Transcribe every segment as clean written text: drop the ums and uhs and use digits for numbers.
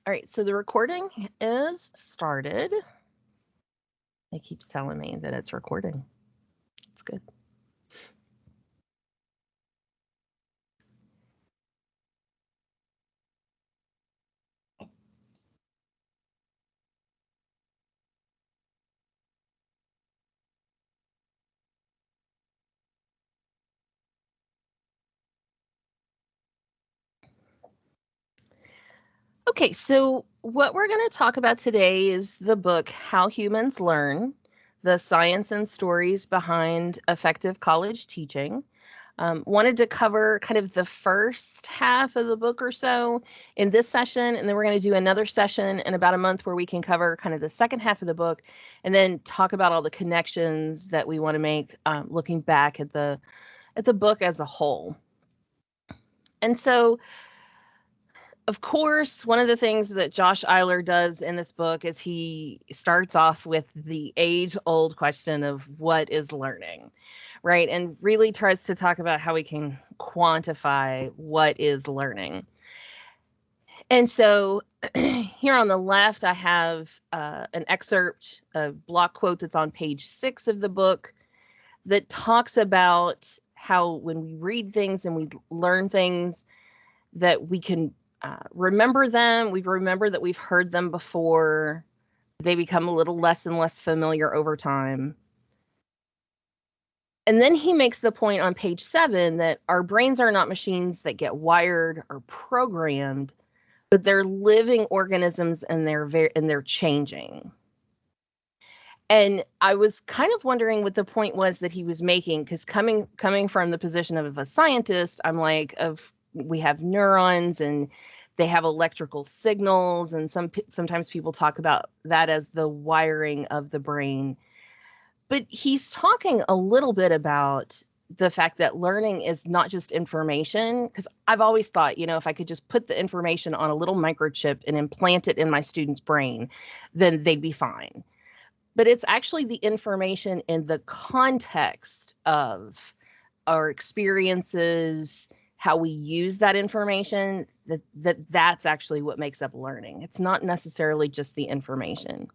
All right, so the recording is started. It keeps telling me that it's recording. It's good. Okay, so what we're going to talk about today is the book How Humans Learn: The Science and Stories Behind Effective College Teaching. Wanted to cover kind of the first half of the book or so in this session, and then we're going to do another session in about a month where we can cover kind of the second half of the book, and then talk about all the connections that we want to make looking back at the book as a whole. And so, of course, one of the things that Josh Eyler does in this book is he starts off with the age-old question of what is learning, right? And really tries to talk about how we can quantify what is learning. And so here on the left, I have an excerpt, a block quote that's on page 6 of the book that talks about how when we read things and we learn things that we can remember them. We remember that we've heard them before. They become a little less and less familiar over time. And then he makes the point on page 7 that our brains are not machines that get wired or programmed, but they're living organisms and they're changing. And I was kind of wondering what the point was that he was making, because coming from the position of a scientist, I'm like, we have neurons and they have electrical signals, and sometimes people talk about that as the wiring of the brain. But he's talking a little bit about the fact that learning is not just information, because I've always thought, if I could just put the information on a little microchip and implant it in my student's brain, then they'd be fine. But it's actually the information in the context of our experiences, how we use that information, that's actually what makes up learning. It's not necessarily just the information.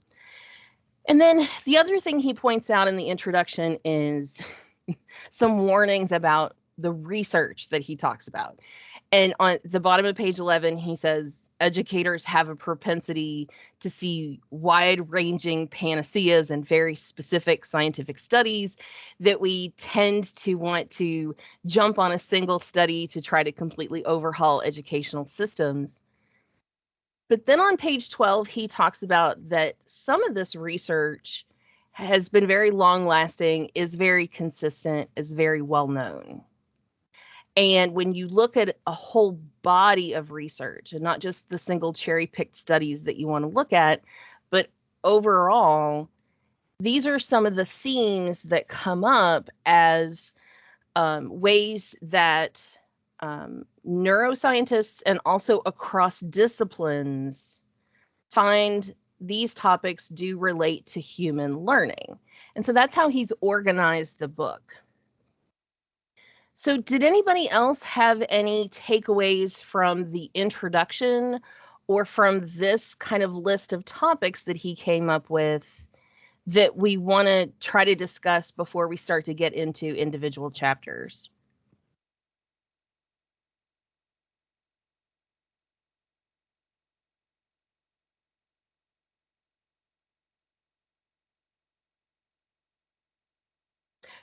And then the other thing he points out in the introduction is some warnings about the research that he talks about. And on the bottom of page 11, he says, educators have a propensity to see wide-ranging panaceas and very specific scientific studies that we tend to want to jump on a single study to try to completely overhaul educational systems. But then on page 12, he talks about that some of this research has been very long-lasting, is very consistent, is very well-known. And when you look at a whole body of research and not just the single cherry-picked studies that you want to look at, but overall, these are some of the themes that come up as ways that neuroscientists and also across disciplines find these topics do relate to human learning. And so that's how he's organized the book. So did anybody else have any takeaways from the introduction or from this kind of list of topics that he came up with that we want to try to discuss before we start to get into individual chapters?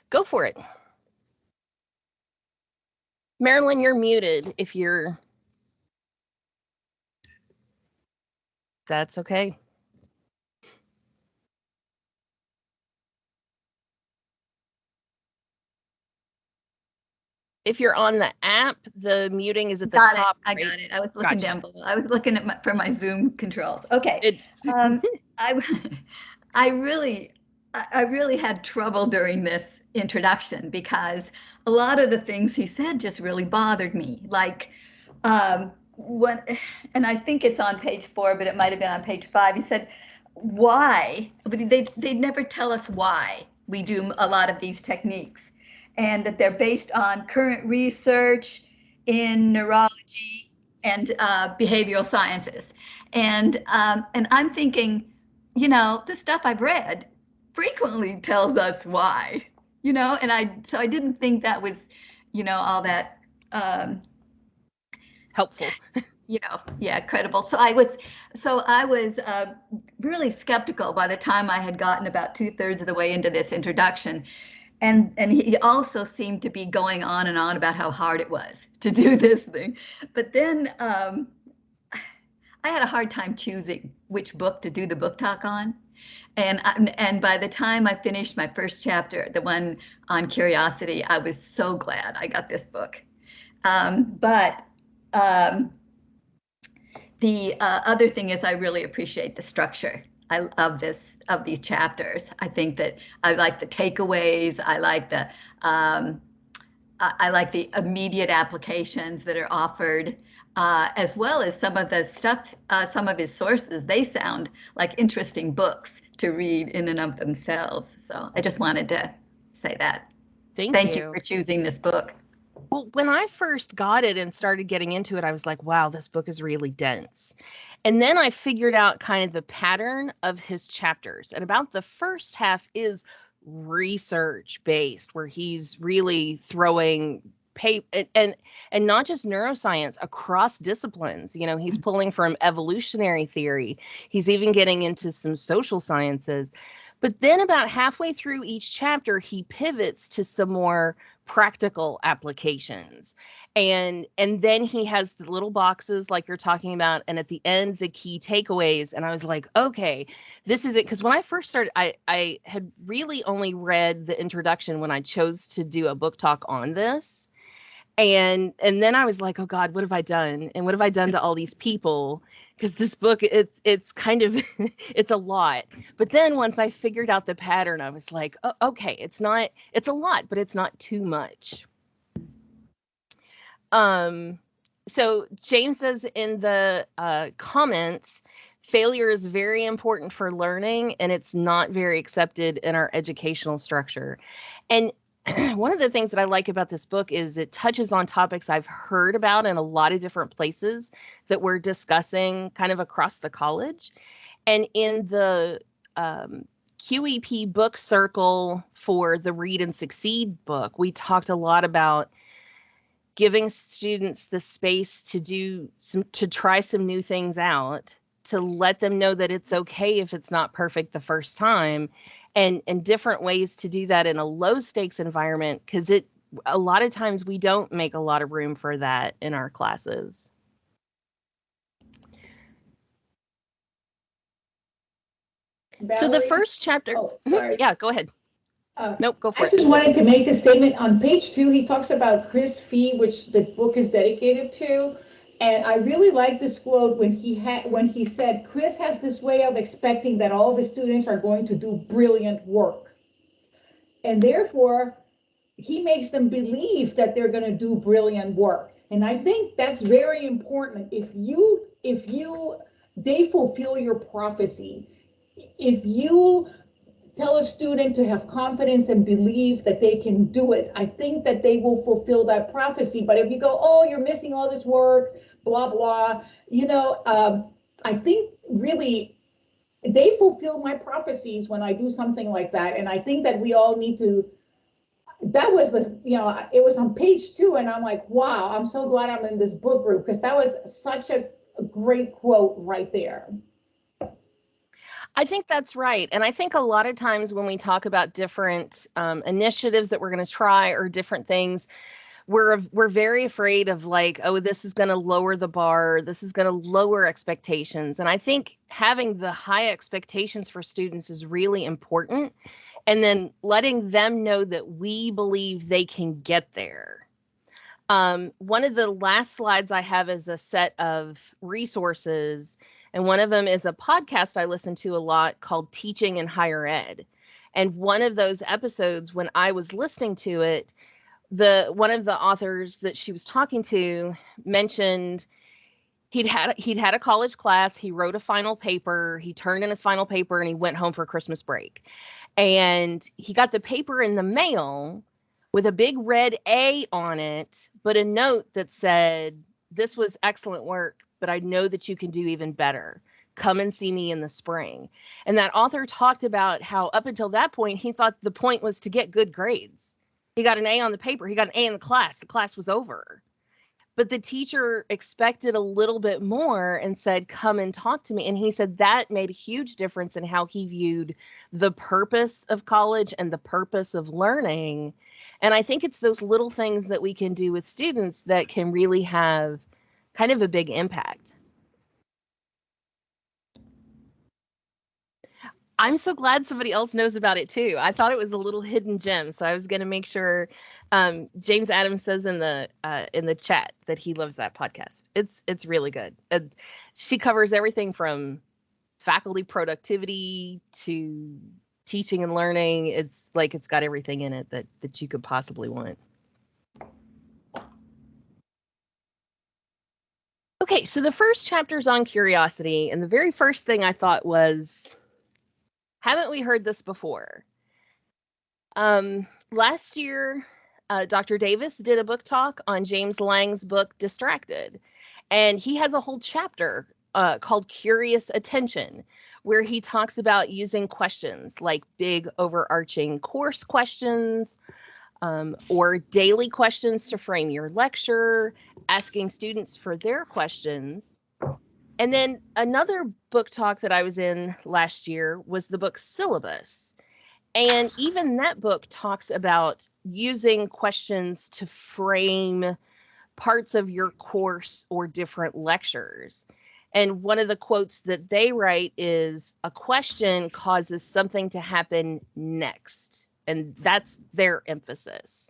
Go for it. Marilyn, you're muted if you're... That's okay. If you're on the app, the muting is at the top. I got it. I was looking down below. I was looking at for my Zoom controls. Okay. It's I really had trouble during this introduction because a lot of the things he said just really bothered me. Like when, and I think it's on page 4, but it might have been on page 5. He said, why? They never tell us why we do a lot of these techniques, and that they're based on current research in neurology and behavioral sciences. And I'm thinking, the stuff I've read frequently tells us why, so I didn't think that was, all that, um, Helpful. yeah, credible. So I was really skeptical by the time I had gotten about 2/3 of the way into this introduction. And he also seemed to be going on and on about how hard it was to do this thing. But then I had a hard time choosing which book to do the book talk on. And by the time I finished my first chapter, the one on curiosity, I was so glad I got this book. But um, the other thing is, I really appreciate the structure of these chapters. I think that I like the takeaways. I like the immediate applications that are offered, as well as some of the stuff, some of his sources. They sound like interesting books to read in and of themselves. So I just wanted to say that. Thank Thank you you. for choosing this book. Well, when I first got it and started getting into it, I was like, wow, this book is really dense. And then I figured out kind of the pattern of his chapters. And about the first half is research based, where he's really throwing and not just neuroscience, across disciplines. He's pulling from evolutionary theory. He's even getting into some social sciences. But then about halfway through each chapter, he pivots to some more practical applications. And then he has the little boxes like you're talking about, and at the end the key takeaways. And I was like, okay, this is it. Because when I first started, I had really only read the introduction when I chose to do a book talk on this. And then I was like, oh God, what have I done? And what have I done to all these people? Because this book, it's kind of it's a lot. But then once I figured out the pattern, I was like, oh, okay, it's a lot, but it's not too much. So James says in the comments, failure is very important for learning, and it's not very accepted in our educational structure. And one of the things that I like about this book is it touches on topics I've heard about in a lot of different places that we're discussing kind of across the college. And in the QEP book circle for the Read and Succeed book, we talked a lot about giving students the space to try some new things out, to let them know that it's okay if it's not perfect the first time, and different ways to do that in a low stakes environment, because a lot of times we don't make a lot of room for that in our classes. Valerie? So the first chapter. Oh, sorry. Yeah, go ahead. Nope, go for I it. just wanted to make a statement. On page 2, he talks about Chris Fee, which the book is dedicated to. And I really like this quote when he said, Chris has this way of expecting that all of his students are going to do brilliant work. And therefore, he makes them believe that they're going to do brilliant work. And I think that's very important. If they fulfill your prophecy. If you tell a student to have confidence and believe that they can do it, I think that they will fulfill that prophecy. But if you go, oh, you're missing all this work, blah, blah, I think really they fulfill my prophecies when I do something like that. And I think that we all need to, that was it was on page 2. And I'm like, wow, I'm so glad I'm in this book group, because that was such a great quote right there. I think that's right. And I think a lot of times when we talk about different initiatives that we're going to try, or different things, we're very afraid of, like, oh, this is going to lower the bar. This is going to lower expectations. And I think having the high expectations for students is really important. And then letting them know that we believe they can get there. One of the last slides I have is a set of resources, and one of them is a podcast I listen to a lot called Teaching in Higher Ed. And one of those episodes, when I was listening to it, one of the authors that she was talking to mentioned he'd had a college class, he wrote a final paper, he turned in his final paper, and he went home for Christmas break. And he got the paper in the mail with a big red A on it, but a note that said, "This was excellent work. but I know that you can do even better. Come and see me in the spring. And that author talked about how up until that point, he thought the point was to get good grades. He got an A on the paper, he got an A in the class. The class was over. But the teacher expected a little bit more and said, come and talk to me. And he said that made a huge difference in how he viewed the purpose of college and the purpose of learning. And I think it's those little things that we can do with students that can really have kind of a big impact. I'm so glad somebody else knows about it too. I thought it was a little hidden gem, so I was going to make sure. James Adams says in the chat that he loves that podcast. It's really good. She covers everything from faculty productivity to teaching and learning. It's like it's got everything in it that you could possibly want. Okay, so the first chapter is on curiosity, and the very first thing I thought was, haven't we heard this before? Last year, Dr. Davis did a book talk on James Lang's book, Distracted. And he has a whole chapter called Curious Attention, where he talks about using questions like big overarching course questions or daily questions to frame your lecture, asking students for their questions. And then another book talk that I was in last year was the book Syllabus. And even that book talks about using questions to frame parts of your course or different lectures. And one of the quotes that they write is, a question causes something to happen next. And that's their emphasis.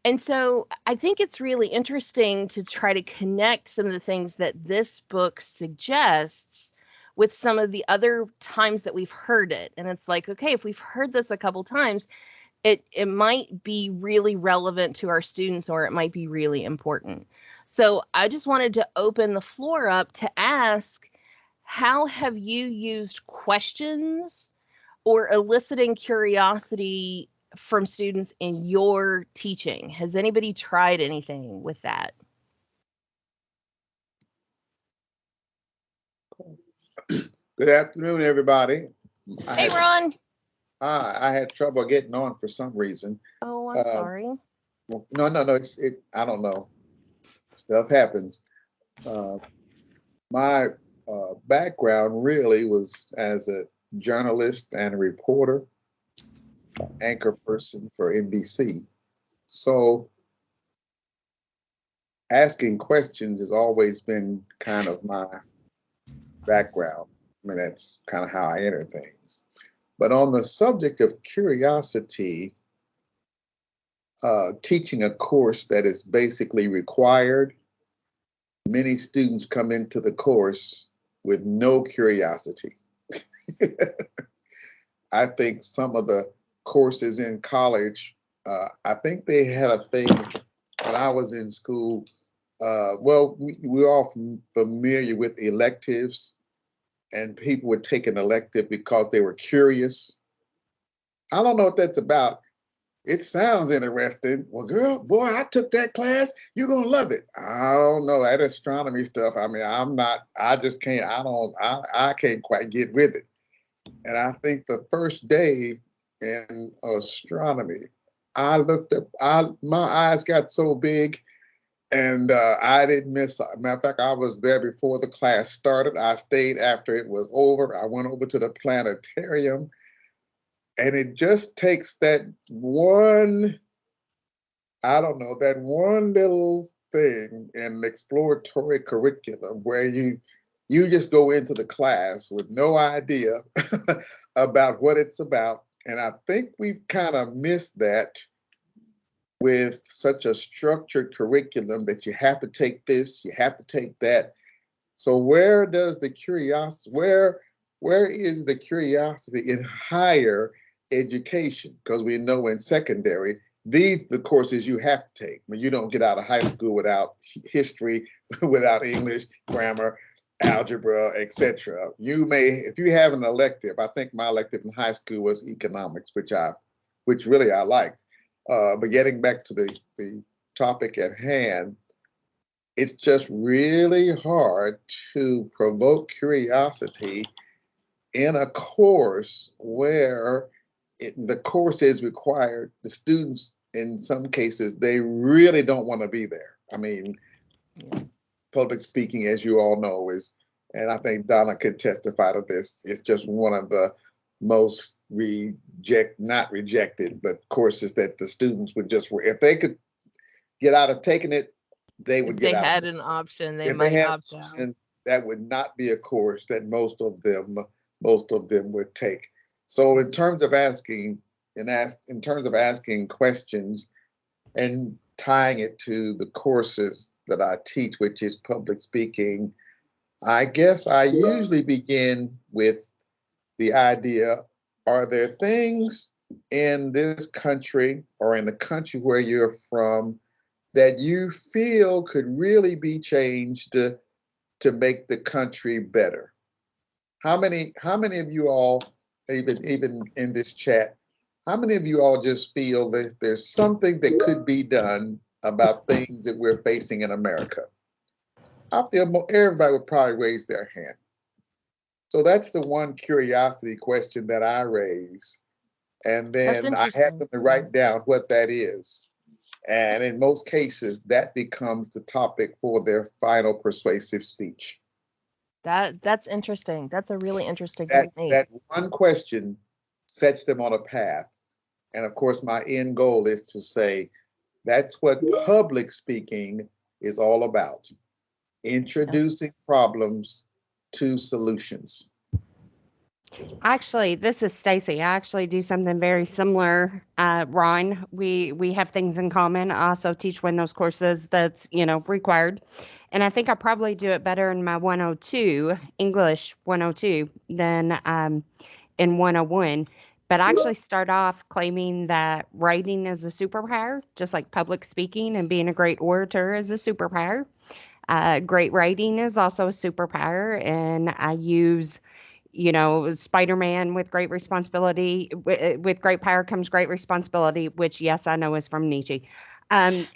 And so I think it's really interesting to try to connect some of the things that this book suggests with some of the other times that we've heard it. And it's like, okay, if we've heard this a couple times, it might be really relevant to our students, or it might be really important. So I just wanted to open the floor up to ask, how have you used questions or eliciting curiosity from students in your teaching? Has anybody tried anything with that? Good afternoon, everybody. Hey, Ron. I had trouble getting on for some reason. Oh, I'm sorry. No. I don't know. Stuff happens. My background really was as a journalist and a reporter, anchor person for NBC. So asking questions has always been kind of my background. I mean, that's kind of how I enter things. But on the subject of curiosity, teaching a course that is basically required, many students come into the course with no curiosity. I think some of the courses in college, I think they had a thing when I was in school. We're all familiar with electives, and people would take an elective because they were curious. I don't know what that's about. It sounds interesting. Well, girl, boy, I took that class. You're going to love it. I don't know. That astronomy stuff, I mean, I can't quite get with it. And I think the first day in astronomy, I looked up, my eyes got so big, and I didn't miss. Matter of fact, I was there before the class started. I stayed after it was over. I went over to the planetarium, and it just takes that one, I don't know, that one little thing in exploratory curriculum where you just go into the class with no idea about what it's about. And I think we've kind of missed that with such a structured curriculum that you have to take this, you have to take that. So where is the curiosity in higher education? Because we know in secondary, these are the courses you have to take. I mean, you don't get out of high school without history, without English, grammar, algebra, etc. You may, if you have an elective, I think my elective in high school was economics, which really I liked. But getting back to the topic at hand, it's just really hard to provoke curiosity in a course where the course is required. The students, in some cases, they really don't want to be there. I mean, public speaking, as you all know, is, and I think Donna could testify to this, it's just one of the most not rejected, but courses that the students would just, if they could get out of taking it, they would If get they out. had an option, they If they might had opt an out. option, that would not be a course that most of them would take. So in terms of asking questions and tying it to the courses that I teach, which is public speaking, I guess I usually begin with the idea, are there things in this country or in the country where you're from that you feel could really be changed to make the country better? How many of you all, even in this chat, how many of you all just feel that there's something that could be done about things that we're facing in America? I feel everybody would probably raise their hand. So that's the one curiosity question that I raise. And then I have them to write down what that is. And in most cases, that becomes the topic for their final persuasive speech. That's interesting. That's a really interesting That technique. one question sets them on a path. And of course, my end goal is to say that's what public speaking is all about. Introducing problems to solutions. Actually, this is Stacy. I actually do something very similar. Ron, we have things in common. I also teach one of those courses that's, required. And I think I probably do it better in my 102, English 102, than in 101. But I actually start off claiming that writing is a superpower, just like public speaking and being a great orator is a superpower. Great writing is also a superpower. And I use Spider-Man with great responsibility, with great power comes great responsibility, which, yes, I know is from Nietzsche. And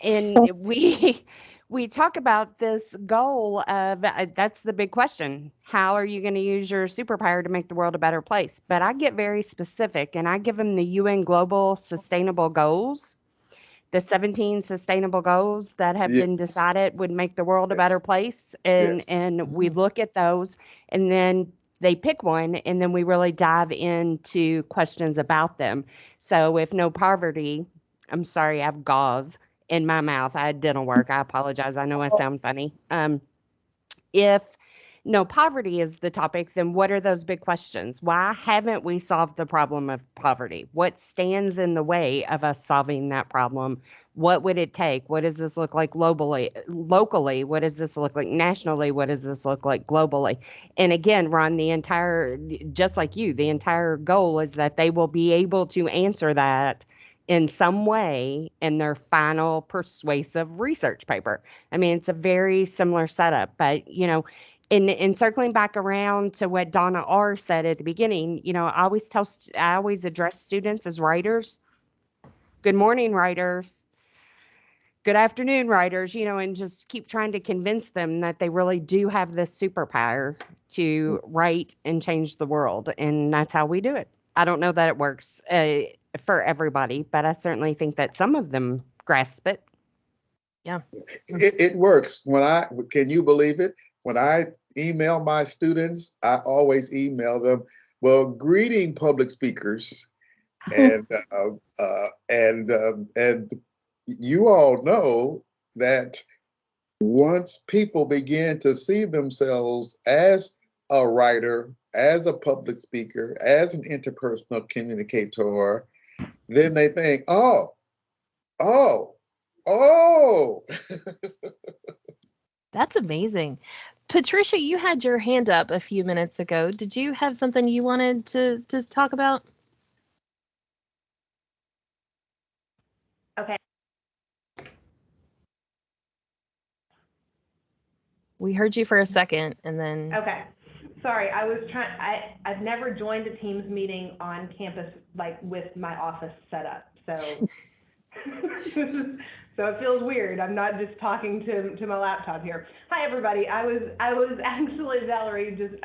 we talk about this goal of that's the big question. How are you going to use your superpower to make the world a better place? But I get very specific and I give them the UN Global Sustainable Goals, the 17 sustainable goals that have been decided would make the world a better place. And we look at those and then they pick one and then we really dive into questions about them. So if no poverty, I'm sorry, I have gauze in my mouth. I had dental work. I apologize. I know I sound funny. If no poverty is the topic, then what are those big questions? Why haven't we solved the problem of poverty? What stands in the way of us solving that problem? What would it take? What does this look like locally? What does this look like nationally? What does this look like globally? And again, Ron, just like you, the entire goal is that they will be able to answer that in some way in their final persuasive research paper. I mean, it's a very similar setup, but in circling back around to what Donna R said at the beginning, I always address students as writers. Good morning, writers. Good afternoon, writers, and just keep trying to convince them that they really do have this superpower to write and change the world. And that's how we do it. I don't know that it works for everybody, but I certainly think that some of them grasp it. Yeah. It works. Can you believe it? When I email my students, I always email them, well, greeting public speakers. And you all know that once people begin to see themselves as a writer, as a public speaker, as an interpersonal communicator, then they think, oh. That's amazing. Patricia, you had your hand up a few minutes ago. Did you have something you wanted to talk about? Okay. We heard you for a second and then. Okay. Sorry, I've never joined a Teams meeting on campus, like with my office set up. So this is So it feels weird. I'm not just talking to my laptop here. Hi, everybody. I was actually, Valerie, just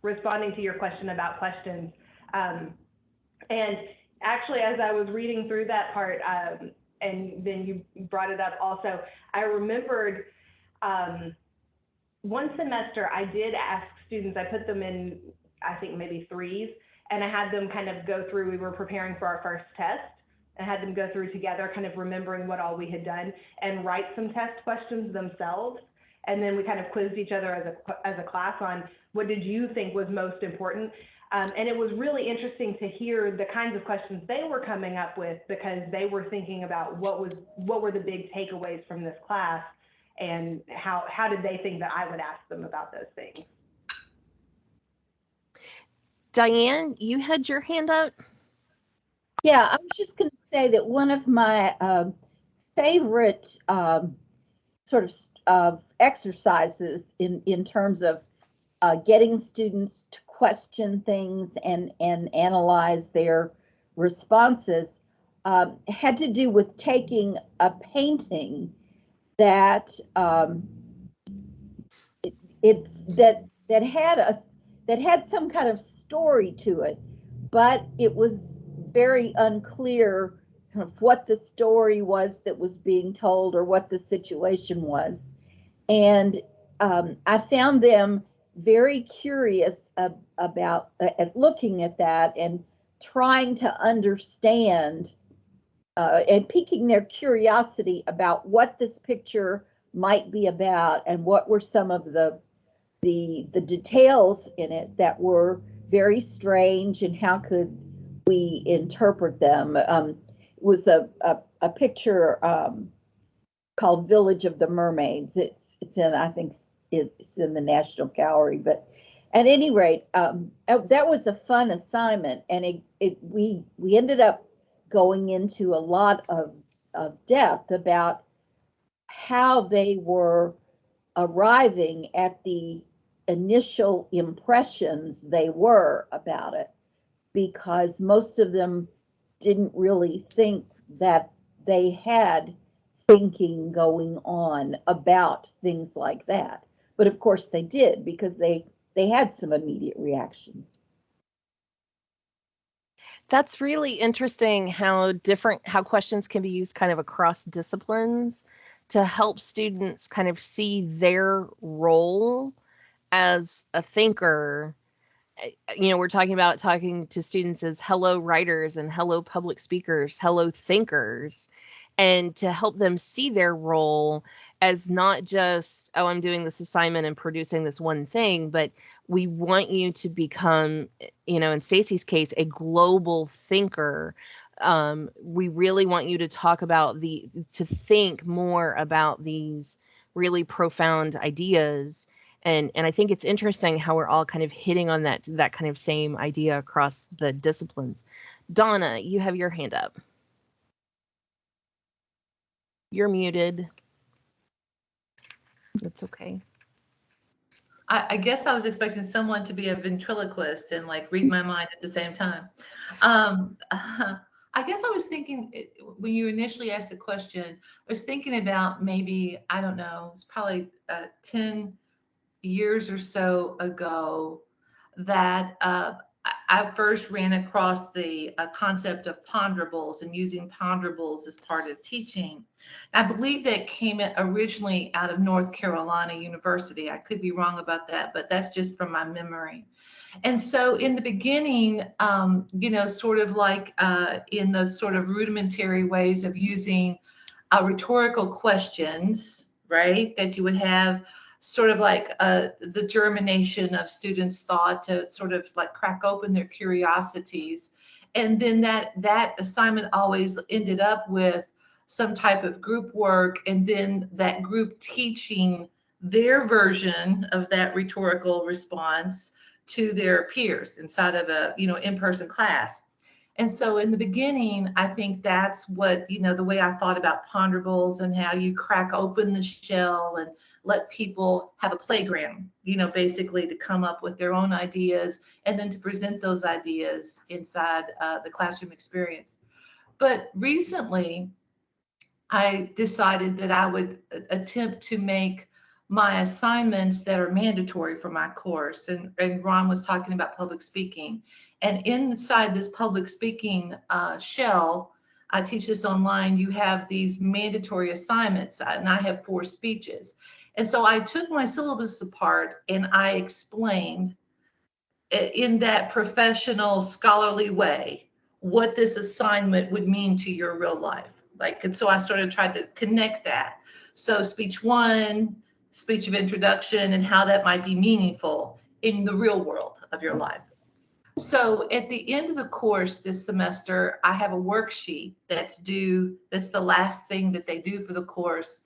responding to your question about questions. And actually, as I was reading through that part, and then you brought it up also, I remembered one semester I did ask students, I put them in, I think maybe threes, and I had them kind of go through, we were preparing for our first test, and had them go through together, kind of remembering what all we had done, and write some test questions themselves. And then we kind of quizzed each other as a class on what did you think was most important. And it was really interesting to hear the kinds of questions they were coming up with, because they were thinking about what were the big takeaways from this class, and how did they think that I would ask them about those things. Diane, you had your hand up? Yeah, I was just going to say that one of my favorite sort of exercises in terms of getting students to question things and analyze their responses had to do with taking a painting that that had some kind of story to it, but it was very unclear kind of what the story was that was being told or what the situation was. And I found them very curious about looking at that and trying to understand and piquing their curiosity about what this picture might be about and what were some of the details in it that were very strange and how could we interpret them. It was a picture called Village of the Mermaids. It's in, I think it's in the National Gallery, but at any rate, that was a fun assignment, and we ended up going into a lot of depth about how they were arriving at the initial impressions they were about it, because most of them didn't really think that they had thinking going on about things like that. But of course they did, because they had some immediate reactions. That's really interesting how questions can be used kind of across disciplines to help students kind of see their role as a thinker. We're talking to students as hello writers and hello public speakers, hello thinkers, and to help them see their role as not just, oh, I'm doing this assignment and producing this one thing, but we want you to become, in Stacy's case, a global thinker. We really want you to to think more about these really profound ideas. And I think it's interesting how we're all kind of hitting on that kind of same idea across the disciplines. Donna, you have your hand up. You're muted. That's okay. I guess I was expecting someone to be a ventriloquist and like read my mind at the same time. I guess I was thinking when you initially asked the question, I was thinking about maybe, I don't know, it's probably 10 years or so ago that I first ran across the concept of ponderables and using ponderables as part of teaching. I believe that came originally out of North Carolina University. I could be wrong about that, but that's just from my memory. And so in the beginning, sort of like in the sort of rudimentary ways of using rhetorical questions, right, that you would have sort of like the germination of students' thought to sort of like crack open their curiosities. And then that assignment always ended up with some type of group work, and then that group teaching their version of that rhetorical response to their peers inside of a in-person class. And so in the beginning, I think that's what, the way I thought about ponderables and how you crack open the shell and let people have a playground, basically to come up with their own ideas and then to present those ideas inside the classroom experience. But recently, I decided that I would attempt to make my assignments that are mandatory for my course. And Ron was talking about public speaking. And inside this public speaking shell, I teach this online, you have these mandatory assignments, and I have 4 speeches. And so I took my syllabus apart and I explained in that professional scholarly way what this assignment would mean to your real life. Like, and so I sort of tried to connect that. So speech 1, speech of introduction, and how that might be meaningful in the real world of your life. So at the end of the course this semester, I have a worksheet that's due. That's the last thing that they do for the course.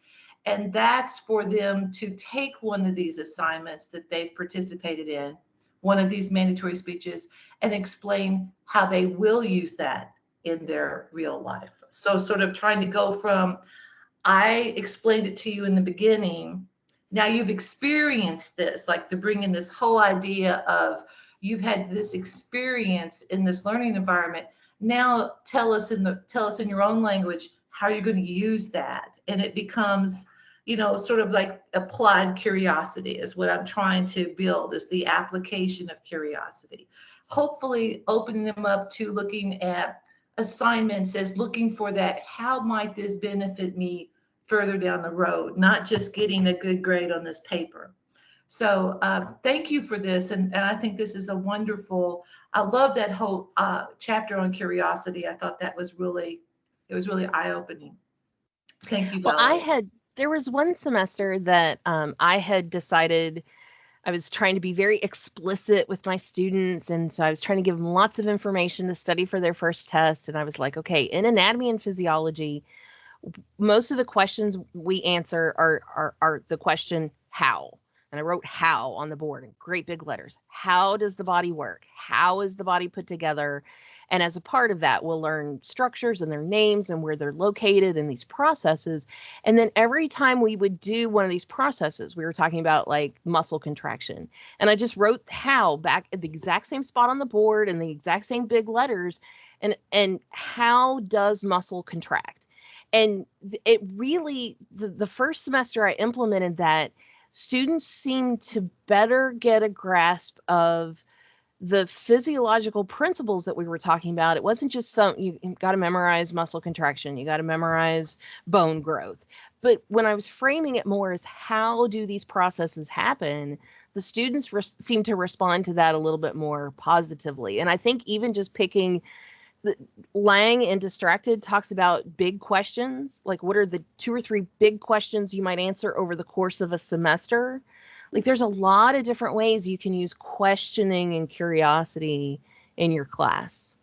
And that's for them to take one of these assignments that they've participated in, one of these mandatory speeches, and explain how they will use that in their real life. So sort of trying to go from, I explained it to you in the beginning, now you've experienced this, like to bring in this whole idea of you've had this experience in this learning environment. Now tell us in your own language how you're going to use that. And it becomes, sort of like applied curiosity is what I'm trying to build, is the application of curiosity. Hopefully opening them up to looking at assignments as looking for that, how might this benefit me further down the road, not just getting a good grade on this paper. So thank you for this. And I think this is a wonderful, I love that whole chapter on curiosity. I thought that was really, it was really eye-opening. Thank you, Valerie. Well, there was one semester that I had decided I was trying to be very explicit with my students. And so I was trying to give them lots of information to study for their first test. And I was like, okay, in anatomy and physiology, most of the questions we answer are the question, how? And I wrote how on the board in great big letters. How does the body work? How is the body put together? And as a part of that, we'll learn structures and their names and where they're located in these processes. And then every time we would do one of these processes, we were talking about like muscle contraction. And I just wrote how back at the exact same spot on the board in the exact same big letters. And how does muscle contract? And it really, the first semester I implemented that, students seemed to better get a grasp of the physiological principles that we were talking about. It wasn't just you got to memorize muscle contraction, you got to memorize bone growth. But when I was framing it more as how do these processes happen, the students seemed to respond to that a little bit more positively. And I think even just picking Lang and Distracted talks about big questions, like what are the 2 or 3 big questions you might answer over the course of a semester. Like there's a lot of different ways you can use questioning and curiosity in your class.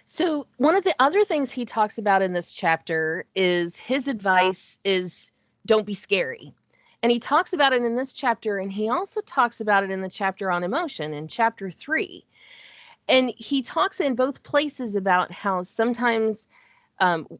So one of the other things he talks about in this chapter is his advice is don't be scary. And he talks about it in this chapter, and he also talks about it in the chapter on emotion in chapter 3. And he talks in both places about how sometimes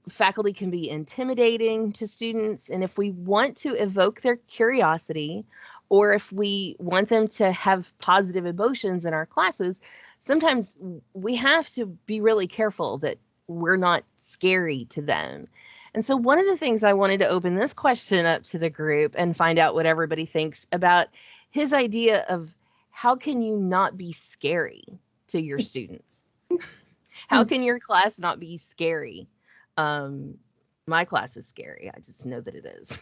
faculty can be intimidating to students. And if we want to evoke their curiosity, or if we want them to have positive emotions in our classes, sometimes we have to be really careful that we're not scary to them. And so one of the things I wanted to open this question up to the group and find out what everybody thinks about his idea of how can you not be scary to your students? How can your class not be scary? My class is scary. I just know that it is.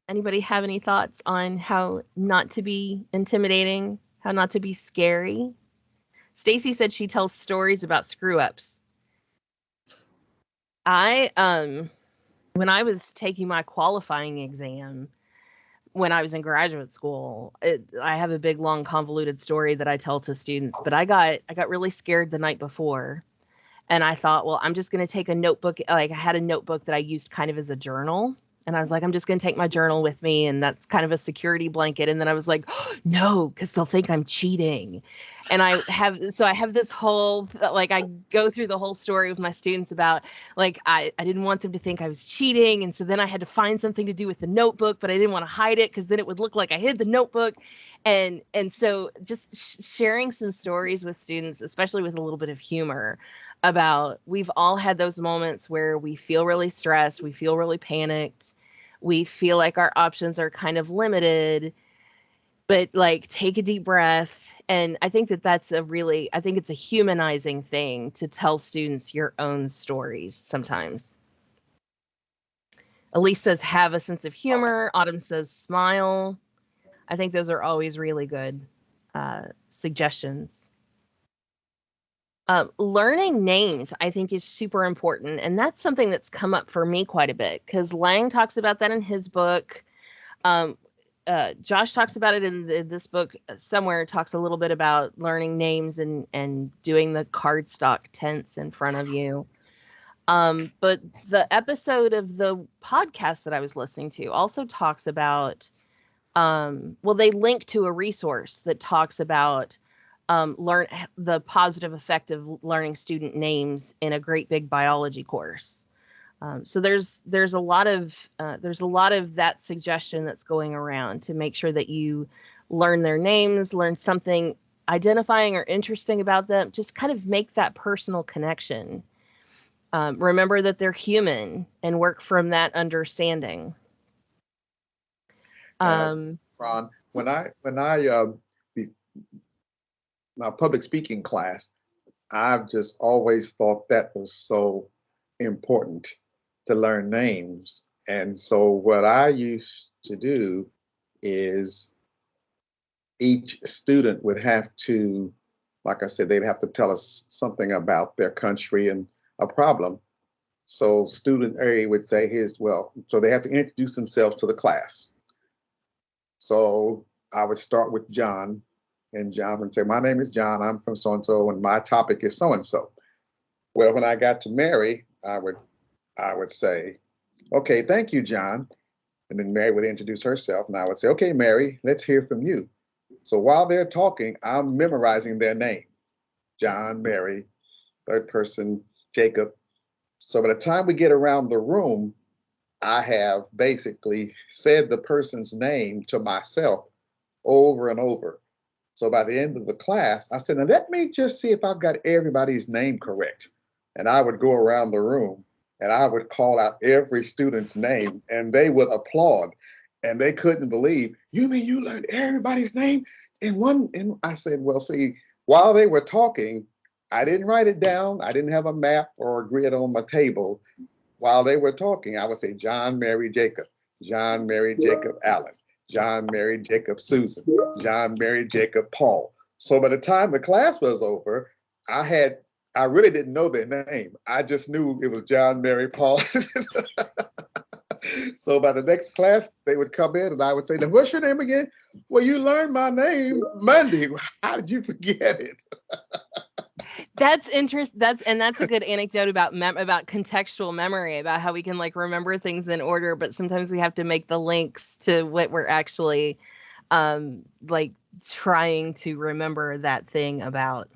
Anybody have any thoughts on how not to be intimidating, how not to be scary? Stacy said she tells stories about screw ups. When I was taking my qualifying exam, when I was in graduate school, I have a big, long, convoluted story that I tell to students, but I got really scared the night before. And I thought, well, I'm just going to take a notebook. Like I had a notebook that I used kind of as a journal. And I was like, I'm just going to take my journal with me. And that's kind of a security blanket. And then I was like, oh, no, because they'll think I'm cheating. And I have this whole, like, I go through the whole story with my students about, like, I didn't want them to think I was cheating. And so then I had to find something to do with the notebook, but I didn't want to hide it because then it would look like I hid the notebook. And so just sharing some stories with students, especially with a little bit of humor, about we've all had those moments where we feel really stressed, we feel really panicked, we feel like our options are kind of limited, but like take a deep breath. And I think I think it's a humanizing thing to tell students your own stories sometimes. Elise says have a sense of humor. Autumn says smile. I think those are always really good suggestions. Learning names, I think, is super important. And that's something that's come up for me quite a bit because Lang talks about that in his book. Josh talks about it in this book somewhere, talks a little bit about learning names and doing the cardstock tense in front of you. But the episode of the podcast that I was listening to also talks about, they link to a resource that talks about learn the positive effect of learning student names in a great big biology course. So there's a lot of that suggestion that's going around to make sure that you learn their names, learn something identifying or interesting about them, just kind of make that personal connection. Remember that they're human and work from that understanding. Ron, when I my public speaking class, I've just always thought that was so important to learn names. And so what I used to do is each student would have to, like I said, they'd have to tell us something about their country and a problem. So student A would say so they have to introduce themselves to the class. So I would start with John, and John would say, my name is John, I'm from so-and-so, and my topic is so-and-so. Well, when I got to Mary, I would say, okay, thank you, John. And then Mary would introduce herself, and I would say, okay, Mary, let's hear from you. So while they're talking, I'm memorizing their name. John, Mary, third person, Jacob. So by the time we get around the room, I have basically said the person's name to myself over and over. So by the end of the class, I said, now let me just see if I've got everybody's name correct. And I would go around the room and I would call out every student's name and they would applaud. And they couldn't believe, you mean you learned everybody's name in one? And I said, well, see, while they were talking, I didn't write it down. I didn't have a map or a grid on my table. While they were talking, I would say, John, Mary, Jacob, John, Mary, Jacob, Allen, John, Mary, Jacob, Susan, John, Mary, Jacob, Paul. So by the time the class was over, I really didn't know their name. I just knew it was John, Mary, Paul. So by the next class, they would come in and I would say, now, what's your name again? Well, you learned my name Monday. How did you forget it? That's interesting. That's a good anecdote about contextual memory, about how we can like remember things in order, but sometimes we have to make the links to what we're actually like trying to remember that thing about.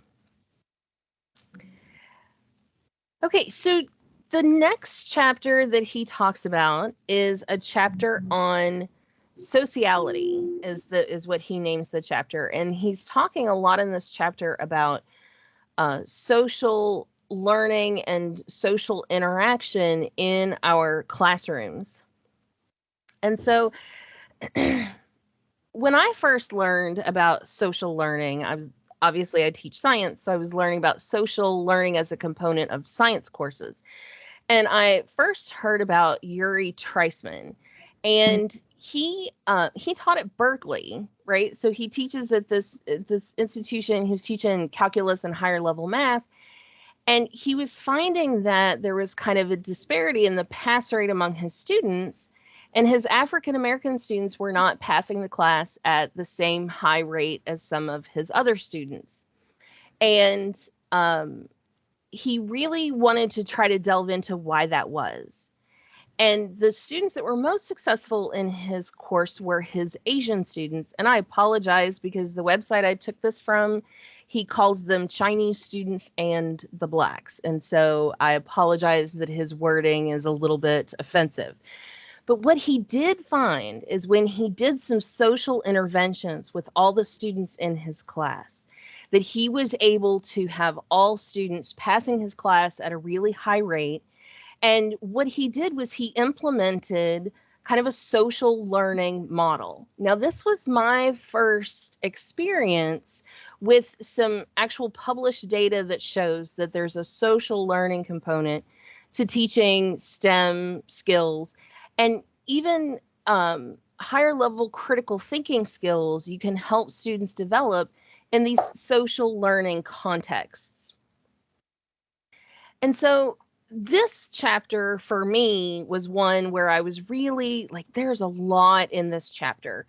Okay, so the next chapter that he talks about is a chapter on sociality, is what he names the chapter, and he's talking a lot in this chapter about social learning and social interaction in our classrooms. And so when I first learned about social learning, I teach science, so I was learning about social learning as a component of science courses. And I first heard about Yuri Treisman, and he taught at Berkeley, right? So he teaches at this institution. He was teaching calculus and higher level math, and he was finding that there was kind of a disparity in the pass rate among his students, and his African American students were not passing the class at the same high rate as some of his other students. And he really wanted to try to delve into why that was. And the students that were most successful in his course were his Asian students. And I apologize because the website I took this from, he calls them Chinese students and the blacks. And so I apologize that his wording is a little bit offensive. But what he did find is when he did some social interventions with all the students in his class, that he was able to have all students passing his class at a really high rate. And what he did was he implemented kind of a social learning model. Now, this was my first experience with some actual published data that shows that there's a social learning component to teaching STEM skills. And even higher level critical thinking skills you can help students develop in these social learning contexts. And so this chapter for me was one where I was really like, there's a lot in this chapter.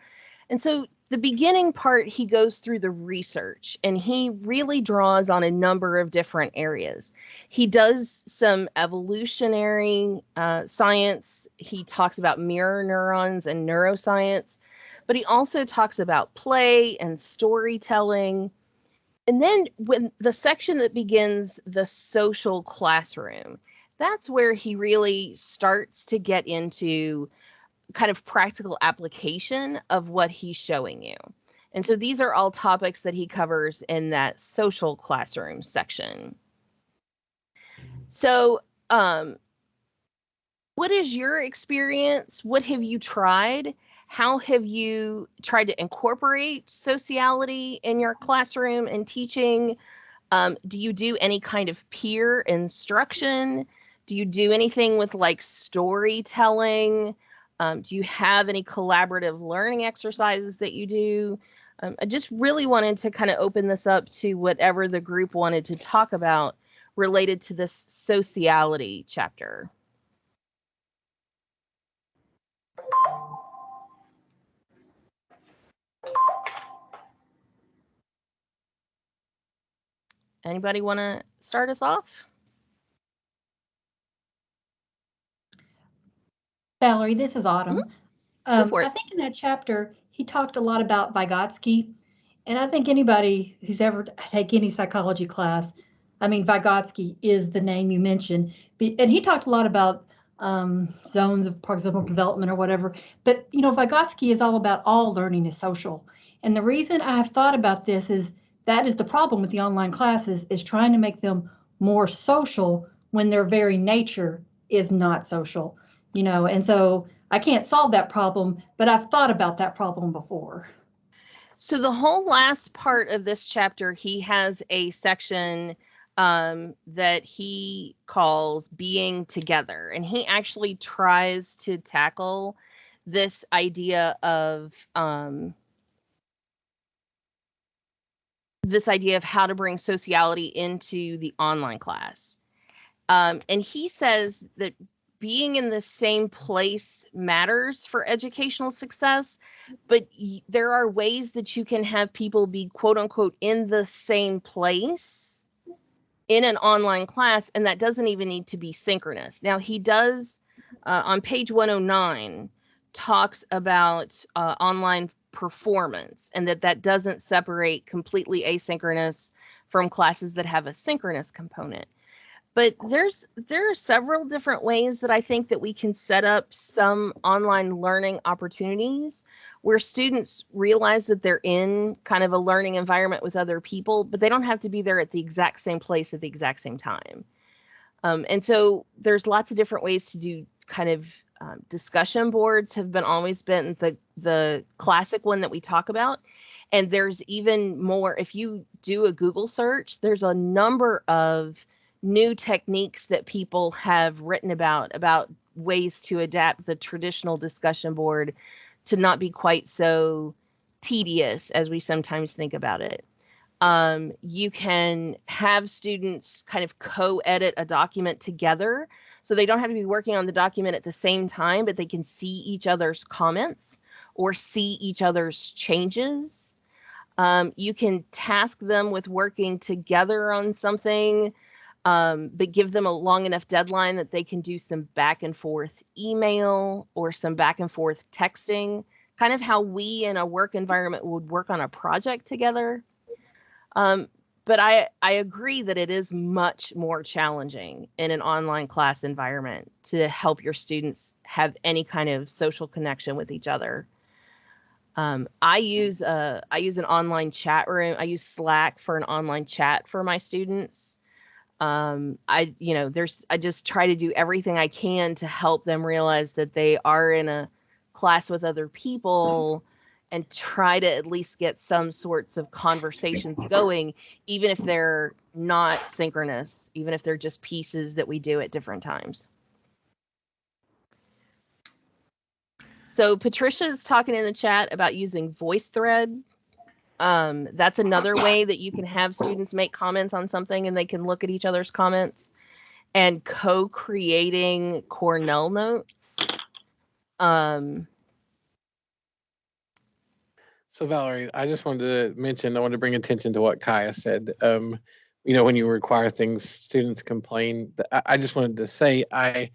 And so the beginning part, he goes through the research and he really draws on a number of different areas. He does some evolutionary science. He talks about mirror neurons and neuroscience, but he also talks about play and storytelling. And then when the section that begins the social classroom, that's where he really starts to get into kind of practical application of what he's showing you. And so these are all topics that he covers in that social classroom section. So, what is your experience? What have you tried? How have you tried to incorporate sociality in your classroom and teaching? Do you do any kind of peer instruction? Do you do anything with like storytelling? Do you have any collaborative learning exercises that you do? I just really wanted to kind of open this up to whatever the group wanted to talk about related to this sociality chapter. Anybody want to start us off? Valerie, this is Autumn. Go for it. I think in that chapter, he talked a lot about Vygotsky. And I think anybody who's ever take any psychology class, I mean, Vygotsky is the name you mentioned. And he talked a lot about zones of proximal development or whatever. But, you know, Vygotsky is all about all learning is social. And the reason I have thought about this is that is the problem with the online classes is trying to make them more social when their very nature is not social, you know. And so I can't solve that problem, but I've thought about that problem before. So the whole last part of this chapter, he has a section that he calls being together. And he actually tries to tackle this idea of how to bring sociality into the online class. And he says that being in the same place matters for educational success, but there are ways that you can have people be quote unquote in the same place in an online class, and that doesn't even need to be synchronous. Now, he does on page 109 talks about online performance and that doesn't separate completely asynchronous from classes that have a synchronous component. But there are several different ways that I think that we can set up some online learning opportunities where students realize that they're in kind of a learning environment with other people, but they don't have to be there at the exact same place at the exact same time. And so there's lots of different ways to do kind of discussion boards have always been the classic one that we talk about. And there's even more, if you do a Google search, there's a number of new techniques that people have written about ways to adapt the traditional discussion board to not be quite so tedious as we sometimes think about it. You can have students kind of co-edit a document together, so they don't have to be working on the document at the same time, but they can see each other's comments or see each other's changes. You can task them with working together on something but give them a long enough deadline that they can do some back and forth email or some back and forth texting, kind of how we in a work environment would work on a project together. But I agree that it is much more challenging in an online class environment to help your students have any kind of social connection with each other. I use an online chat room. I use Slack for an online chat for my students. I just try to do everything I can to help them realize that they are in a class with other people and try to at least get some sorts of conversations going, even if they're not synchronous, even if they're just pieces that we do at different times. So Patricia is talking in the chat about using VoiceThread. That's another way that you can have students make comments on something and they can look at each other's comments, and co-creating Cornell notes. So Valerie, I just wanted to mention, I wanted to bring attention to what Kaya said. When you require things, students complain. I just wanted to say, I